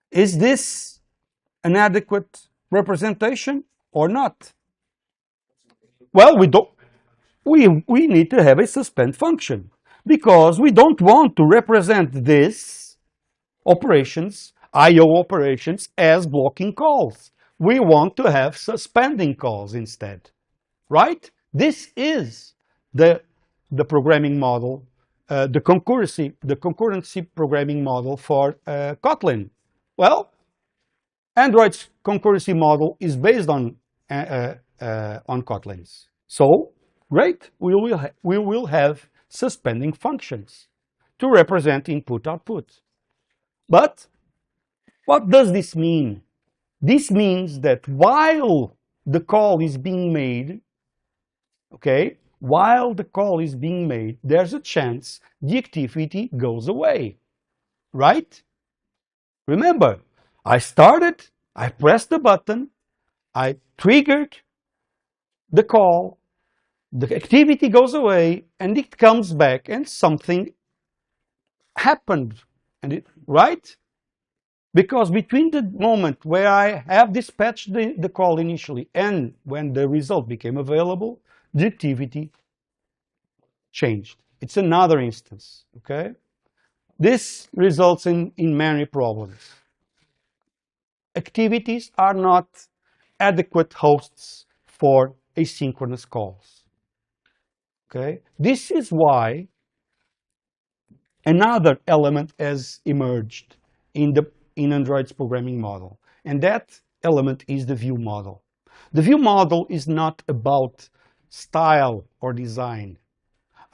Speaker 1: Is this an adequate representation or not? Well, we need to have a suspend function, because we don't want to represent this operations, I/O operations, as blocking calls. We want to have suspending calls instead, right? This is the programming model, the concurrency programming model for Kotlin. Well, Android's concurrency model is based on Kotlin's. So, great, we will have suspending functions to represent input-output. But what does this mean? This means that while the call is being made, okay, while the call is being made, there's a chance the activity goes away, right? Remember, I started, I pressed the button, I triggered the call, the activity goes away, and it comes back, and something happened, right? Because between the moment where I have dispatched the call initially and when the result became available, the activity changed. It's another instance, okay? This results in many problems. Activities are not adequate hosts for asynchronous calls, okay? This is why another element has emerged in Android's programming model, and that element is the view model. The view model is not about style or design.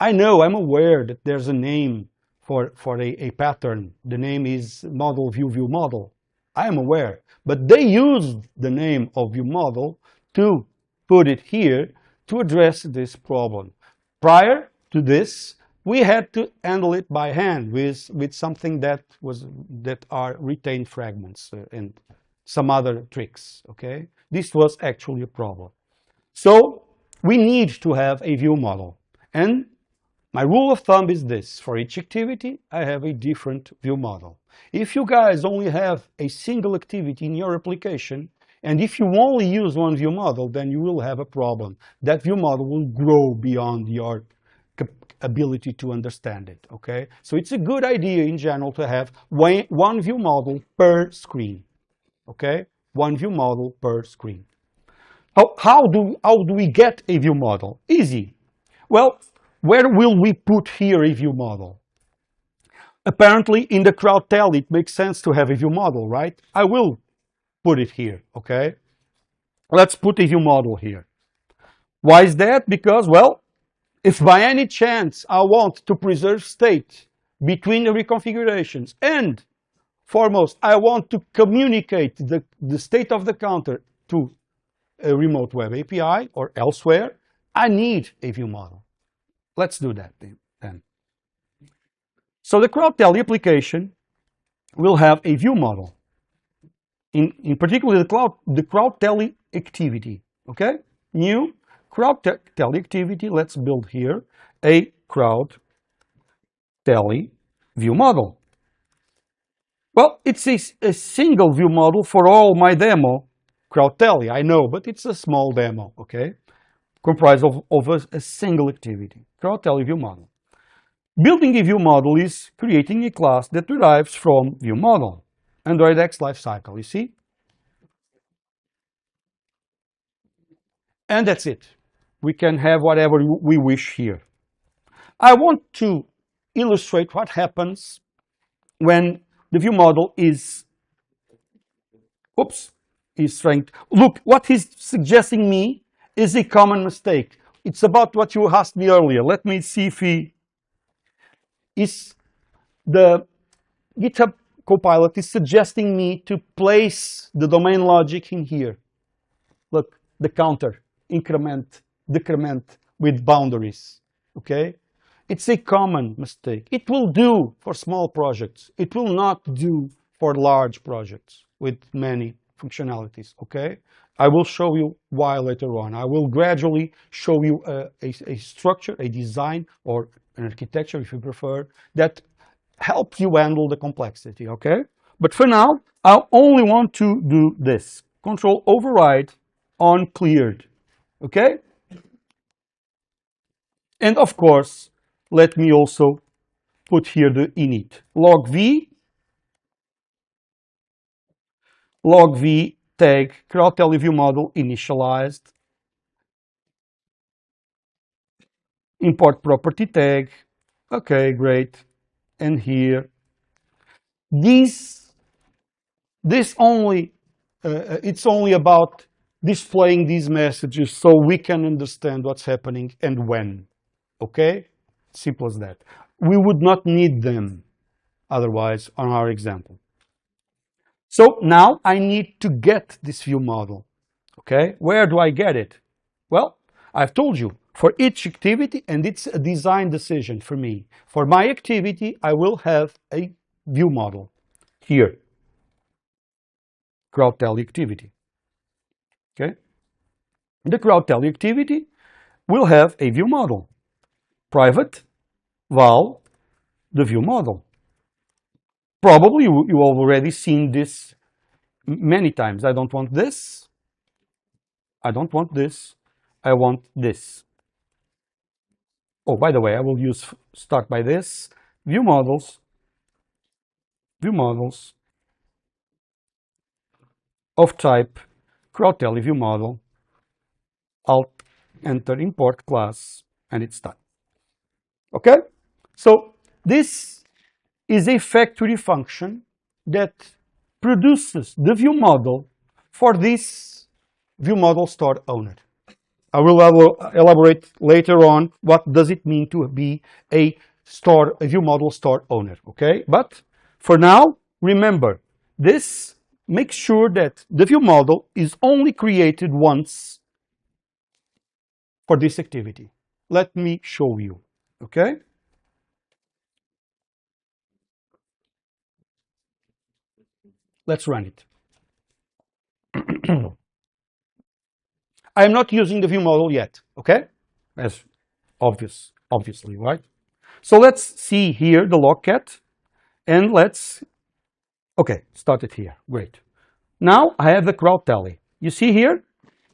Speaker 1: I know, I'm aware that there's a name for a pattern. The name is model view model. I am aware, but they used the name of view model to put it here to address this problem. Prior to this, we had to handle it by hand with something that are retained fragments and some other tricks, okay? This was actually a problem. So we need to have a view model. And my rule of thumb is this: for each activity, I have a different view model. If you guys only have a single activity in your application, And if you only use one view model, then you will have a problem. That view model will grow beyond your ability to understand it, okay? So it's a good idea in general to have one view model per screen, okay? One view model per screen. How do we get a view model? Easy. Well, where will we put here a view model? Apparently in the CrowdTel it makes sense to have a view model, right? I will put it here, okay? Let's put a view model here. Why is that? Because, well, if by any chance I want to preserve state between the reconfigurations and foremost I want to communicate the state of the counter to a remote web API or elsewhere, I need a view model. Let's do that then. So the CrowdTel application will have a view model. In particular, the CrowdTel activity. Okay, new CrowdTel activity. Let's build here a CrowdTel view model. Well, it's a single view model for all my demo. CrowdTel, I know, but it's a small demo. Okay, comprised of a single activity. CrowdTel view model. Building a view model is creating a class that derives from view model. Android X lifecycle, you see? And that's it. We can have whatever we wish here. I want to illustrate what happens when the view model is trying to, look, what he's suggesting me is a common mistake. It's about what you asked me earlier. Let me see if the GitHub Copilot is suggesting me to place the domain logic in here. Look, the counter, increment, decrement with boundaries, okay? It's a common mistake. It will do for small projects. It will not do for large projects with many functionalities, okay? I will show you why later on. I will gradually show you a structure, a design, or an architecture, if you prefer, that helps you handle the complexity, okay? But for now, I only want to do this. Control override on cleared, okay? And of course, let me also put here the init. Log v tag CrowdTel view model initialized. Import property tag. Okay, great. And here, it's only about displaying these messages so we can understand what's happening and when. Okay? Simple as that. We would not need them otherwise on our example. So now I need to get this view model. Okay? Where do I get it? Well, I've told you, for each activity, and it's a design decision for me. For my activity, I will have a view model here. CrowdTel activity. Okay? The CrowdTel activity will have a view model. Private val the view model. Probably you have already seen this many times. I don't want this. I don't want this. I want this. Oh, by the way, I will start by this. View models of type CrowdTel view model. Alt enter import class, and it's done. Okay? So this is a factory function that produces the view model for this view model store owner. I will elaborate later on what does it mean to be a view model store owner, okay? But for now, remember, this makes sure that the view model is only created once for this activity. Let me show you, okay? Let's run it. I'm not using the view model yet, okay? As obviously, right? So let's see here the logcat, and let's, okay, start it here, great. Now I have the CrowdTel. You see here,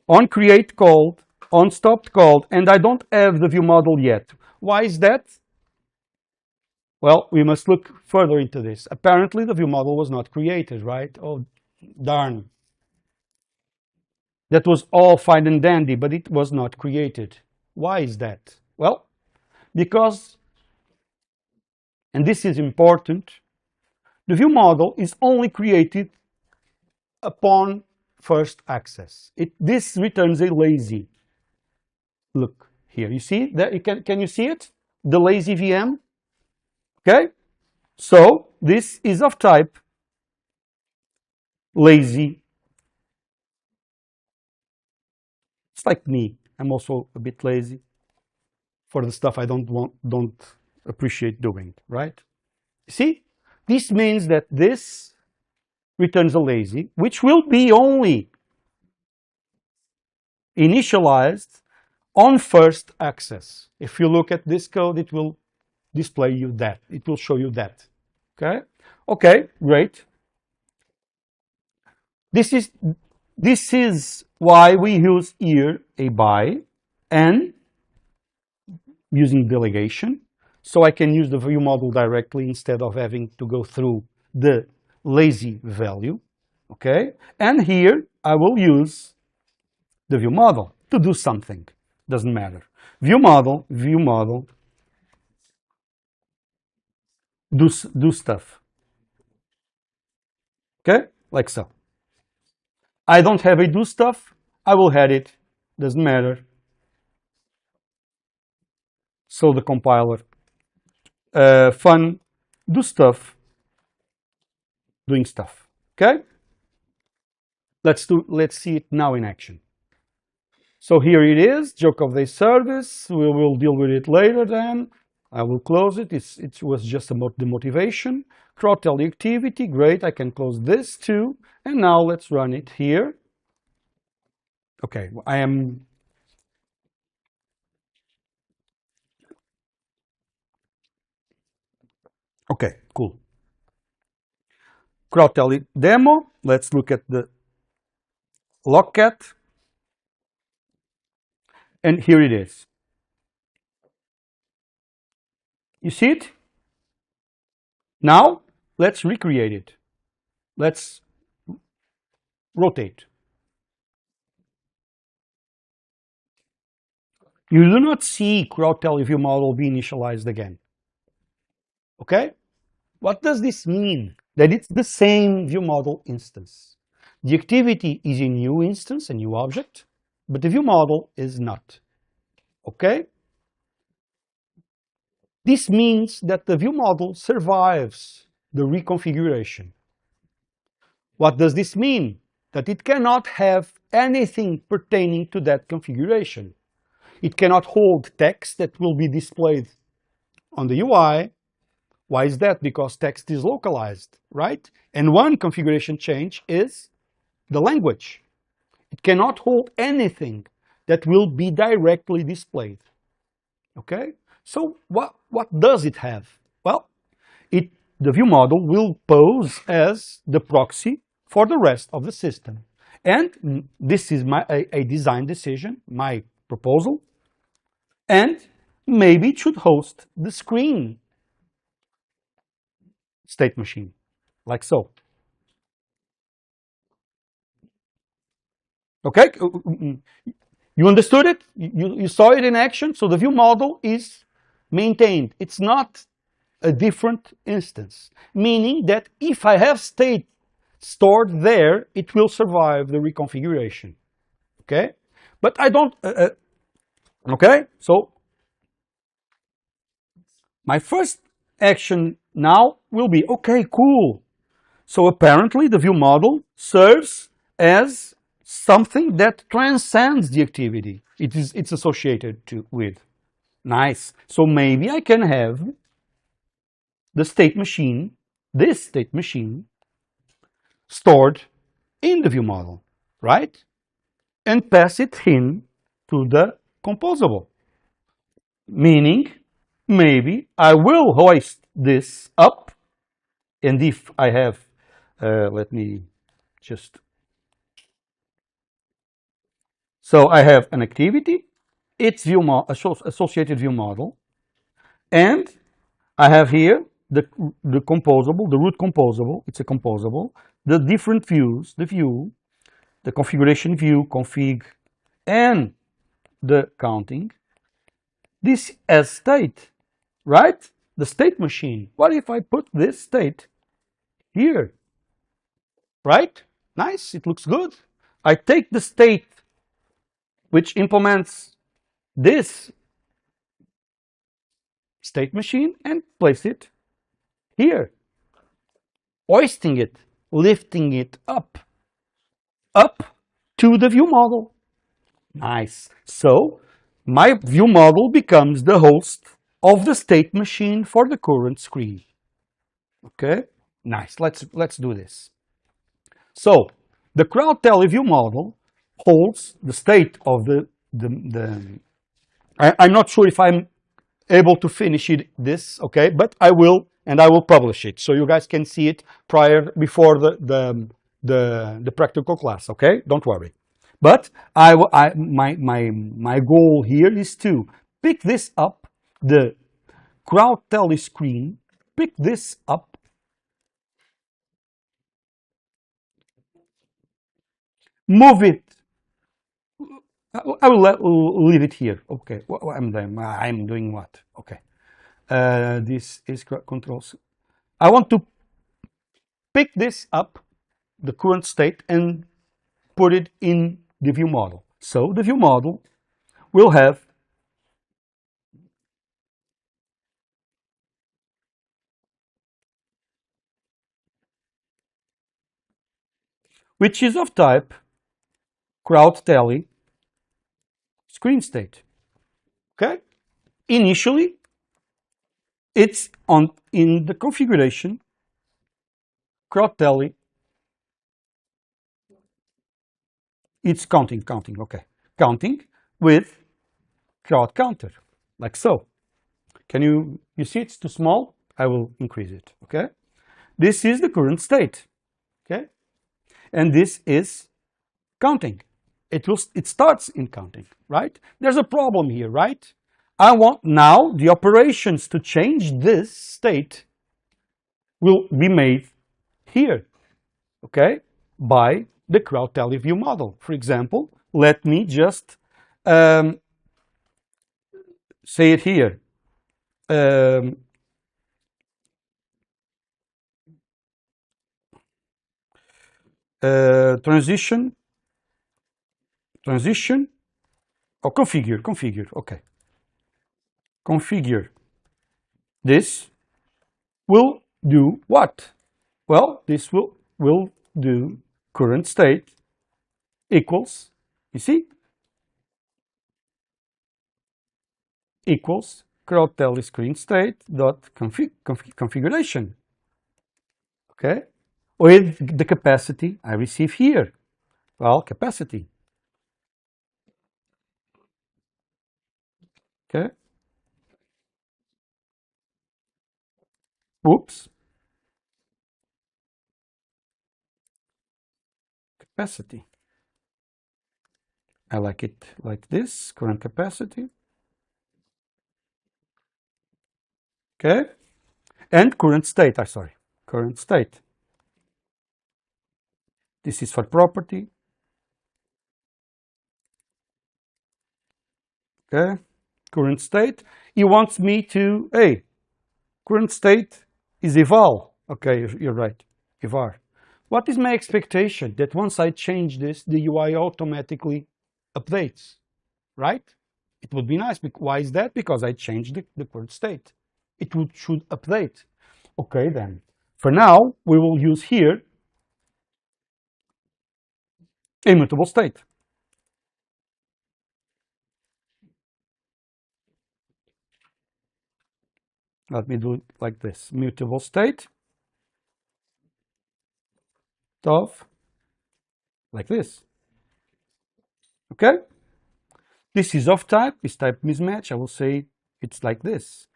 Speaker 1: on create called, on stopped called, and I don't have the view model yet. Why is that? Well, we must look further into this. Apparently, the view model was not created, right? Oh, darn. That was all fine and dandy, but it was not created. Why is that? Well, because, and this is important, the view model is only created upon first access. This returns a lazy. Look here, you see that? Can you see it? The lazy VM. Okay, so this is of type lazy. It's like me. I'm also a bit lazy for the stuff I don't appreciate doing. Right? See, this means that this returns a lazy, which will be only initialized on first access. If you look at this code, it will display you that. It will show you that. Okay? Okay, great. This is why we use here a by and using delegation. So I can use the view model directly instead of having to go through the lazy value. Okay? And here I will use the view model to do something. Doesn't matter. View model, do stuff. Okay? Like so. I don't have a do stuff. I will add it. Doesn't matter. So the compiler, fun, do stuff, doing stuff. Okay? Let's see it now in action. So here it is, joke of the service. We will deal with it later then. I will close it. It was just about the motivation. Throttle the activity. Great. I can close this too. And now let's run it here. Okay. I am. Okay. Cool. Throttle demo. Let's look at the Logcat. And here it is. You see it? Now, let's recreate it. Let's rotate. You do not see CrowdTel view model be initialized again. Okay? What does this mean? That it's the same view model instance. The activity is a new instance, a new object, but the view model is not. Okay? This means that the view model survives the reconfiguration. What does this mean? That it cannot have anything pertaining to that configuration. It cannot hold text that will be displayed on the UI. Why is that? Because text is localized, right? And one configuration change is the language. It cannot hold anything that will be directly displayed. Okay? So what does it have? Well, the view model will pose as the proxy for the rest of the system. And this is a design decision, my proposal. And maybe it should host the screen state machine, like so. Okay? You understood it? You saw it in action? So the view model is maintained. It's not a different instance, meaning that if I have state stored there, it will survive the reconfiguration. Okay? But I don't... okay? So my first action now will be, okay, cool. So apparently the view model serves as something that transcends the activity it's associated with. Nice. So maybe I can have the state machine, this state machine, stored in the view model, right? And pass it in to the composable. Meaning, maybe I will hoist this up, and if I have, let me just So I have an activity, its associated view model, and I have here the composable, the root composable, it's a composable, the different views, the view, the configuration view, config, and the counting. This as state, right? The state machine. What if I put this state here? Right? Nice, it looks good. I take the state which implements this state machine and place it here, hoisting it, lifting it up to the view model. Nice. So my view model becomes the host of the state machine for the current screen. Okay, nice. Let's do this. So the CrowdTele view model holds the state of I'm not sure if I'm able to finish this, okay, but I will, and I will publish it so you guys can see it before the practical class, okay? Don't worry. But my goal here is to pick this up, the CrowdTele screen, pick this up, move it. I will leave it here. Okay, I'm doing what? Okay, this is controls. I want to pick this up, the current state, and put it in the view model. So the view model will have which is of type CrowdTele screen state. Okay, initially it's in the configuration CrowdTele. It's counting, okay, counting with crowd counter, like so. Can you see it's too small? I will increase it, okay? This is the current state, okay? And this is counting. It starts in counting, right? There's a problem here, right? I want now the operations to change this state will be made here, okay? By the CrowdTele view model. For example, let me just say it here. Transition or configure, okay. Configure. This will do what? Well, this will do current state equals, you see, equals CrowdTele screen state dot configuration, okay, with the capacity I receive here. Well, capacity, okay. Oops. Capacity. I like it like this, current capacity. Okay. And current state, current state. This is for property. Okay. Current state. He wants me to, hey, current state is eval. Okay, you're right, eval. What is my expectation? That once I change this, the UI automatically updates, right? It would be nice. Why is that? Because I changed the current state. It should update. Okay, then. For now, we will use here immutable state. Let me do it like this. Mutable state of like this. Okay? This is of type, is type mismatch. I will say it's like this.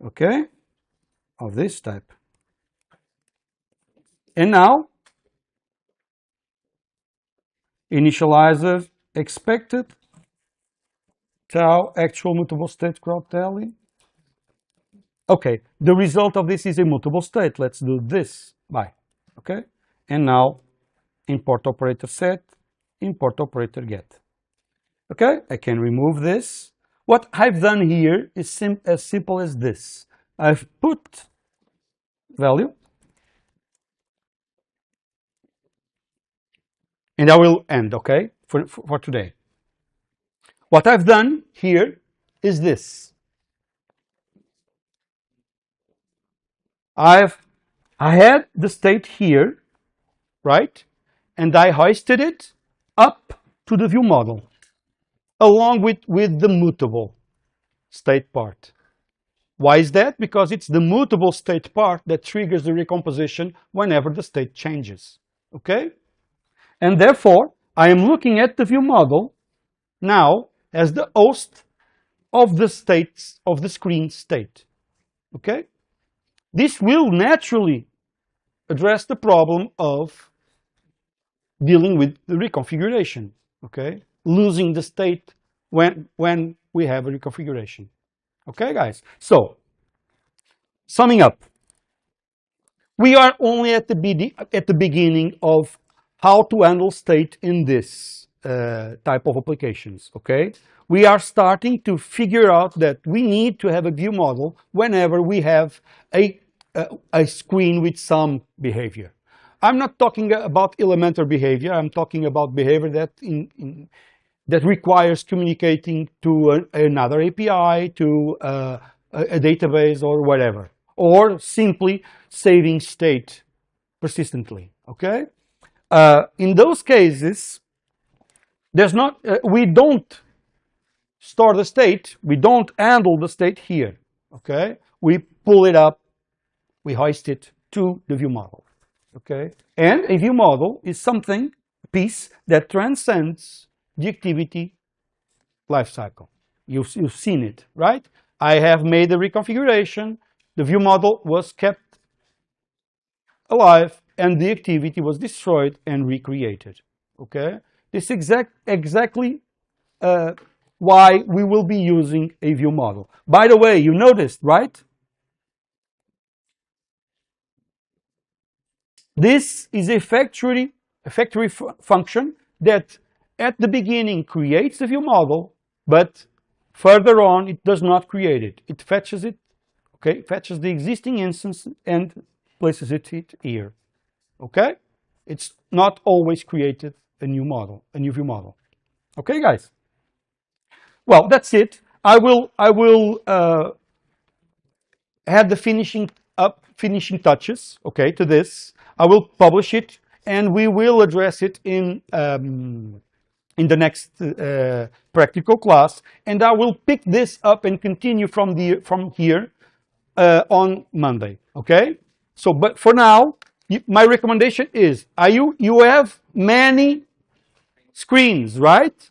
Speaker 1: Okay? Of this type. And now, initializer expected tau actual mutable state crowd tally. Okay, the result of this is a mutable state. Let's do this. Bye. Okay, and now import operator set, import operator get. Okay, I can remove this. What I've done here is as simple as this. I've put value, and I will end, okay, for today. What I've done here is this. I had the state here, right? And I hoisted it up to the view model, along with the mutable state part. Why is that? Because it's the mutable state part that triggers the recomposition whenever the state changes, okay? And therefore, I am looking at the view model now as the host of the states of the screen state, okay? This will naturally address the problem of dealing with the reconfiguration, okay? Losing the state when we have a reconfiguration. Okay, guys? So, summing up, we are only at the beginning of how to handle state in this type of applications, okay? We are starting to figure out that we need to have a view model whenever we have a screen with some behavior. I'm not talking about elementary behavior. I'm talking about behavior that that requires communicating to another API, to a database or whatever, or simply saving state persistently, okay? In those cases, we don't store the state, we don't handle the state here, okay? We pull it up, we hoist it to the view model, okay? And a view model is something, a piece that transcends the activity lifecycle. You've seen it, right? I have made the reconfiguration, the view model was kept alive, and the activity was destroyed and recreated, okay? This is exactly why we will be using a view model. By the way, you noticed, right? This is a factory function that at the beginning creates the view model, but further on it does not create it. It fetches it, okay? Fetches the existing instance and places it here, okay? It's not always created a new view model. Okay, guys? Well, that's it. I will add the finishing touches, okay, to this. I will publish it, and we will address it in the next practical class. And I will pick this up and continue from here on Monday. Okay. So, but for now, my recommendation is: you have many screens, right?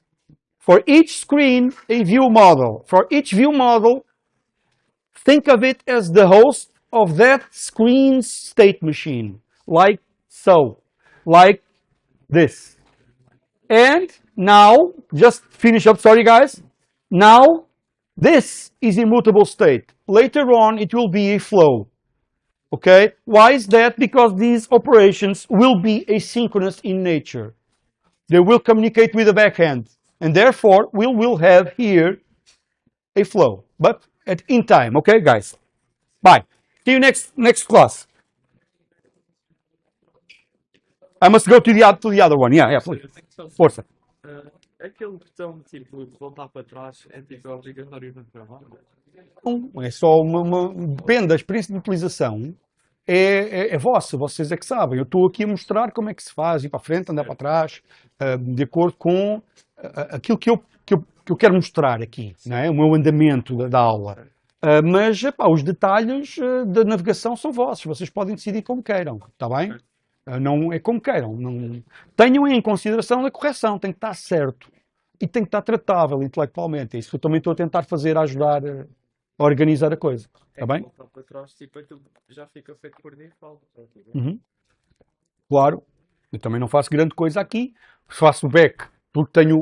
Speaker 1: For each screen, a view model. For each view model, think of it as the host of that screen's state machine, like so, like this. And now, just finish up, sorry guys. Now, this is immutable state. Later on, it will be a flow. Okay? Why is that? Because these operations will be asynchronous in nature. They will communicate with the backend. And therefore, we will have here a flow, but in time. Okay, guys? Bye. See you next class. I must go to the other one. Yeah, please. Força.
Speaker 3: Aquele botão tipo de voltar para trás é tipo obrigatório no trabalho?
Speaker 1: Não, é só depende da experiência de utilização. É vossa, vocês é que sabem. Eu estou aqui a mostrar como é que se faz, ir para a frente, andar para trás, de acordo com aquilo que eu quero mostrar aqui, não é? O meu andamento da aula. Mas os detalhes da navegação são vossos, vocês podem decidir como queiram, está bem? Não é como queiram. Não... Tenham em consideração a correção, tem que estar certo e tem que estar tratável intelectualmente. É isso que eu também estou a tentar fazer, a ajudar a organizar a coisa. Está bem?
Speaker 3: Para trás, tipo, aquilo já fica feito por default.
Speaker 1: Claro. Eu também não faço grande coisa aqui. Faço back porque tenho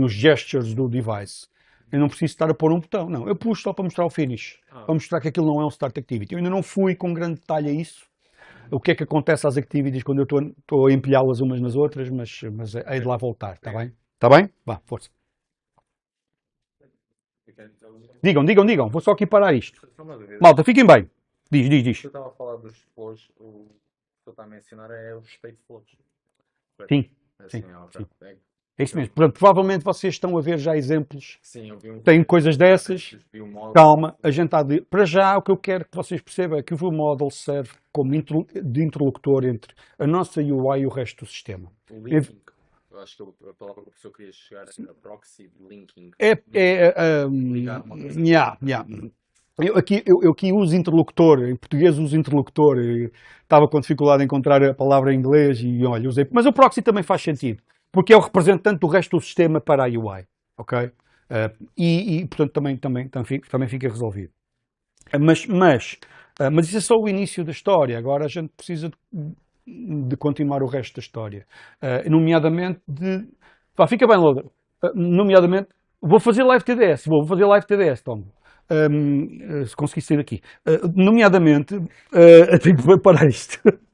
Speaker 1: os gestures do device. Eu não preciso estar a pôr um botão, não. Eu puxo só para mostrar o finish, para mostrar que aquilo não é um Start Activity. Eu ainda não fui com grande detalhe a isso, o que é que acontece às activities quando eu estou a empilhá-las umas nas outras, mas hei de lá voltar, está bem? Está bem? Vá, força. Digam, vou só aqui parar isto. Malta, fiquem bem. Diz.
Speaker 4: O que eu estava a falar dos flows, o que eu estava a mencionar é os state flows.
Speaker 1: Sim,
Speaker 4: Assim,
Speaker 1: sim,
Speaker 4: ok.
Speaker 1: sim. É isso mesmo. Portanto, provavelmente vocês estão a ver já exemplos.
Speaker 4: Sim, eu vi um.
Speaker 1: Tem coisas dessas.
Speaker 4: Vi um model.
Speaker 1: Calma, a gente está de... Para já, o que eu quero que vocês percebam é que o View Model serve como de interlocutor entre a nossa UI e o resto do sistema.
Speaker 4: O linking. Eu acho que a palavra que o professor queria chegar era proxy linking. Ligar uma coisa.
Speaker 1: Eu aqui uso interlocutor, em português uso interlocutor. Estava com dificuldade em encontrar a palavra em inglês e olha, usei. Mas o proxy também faz sentido, porque é o representante do resto do sistema para a UI, ok? Portanto também fica resolvido. Mas isso é só o início da história. Agora a gente precisa de continuar o resto da história, nomeadamente fica bem, Loder. Nomeadamente, vou fazer live TDS, Tom. Se conseguir sair daqui. Nomeadamente, tenho que parar isto.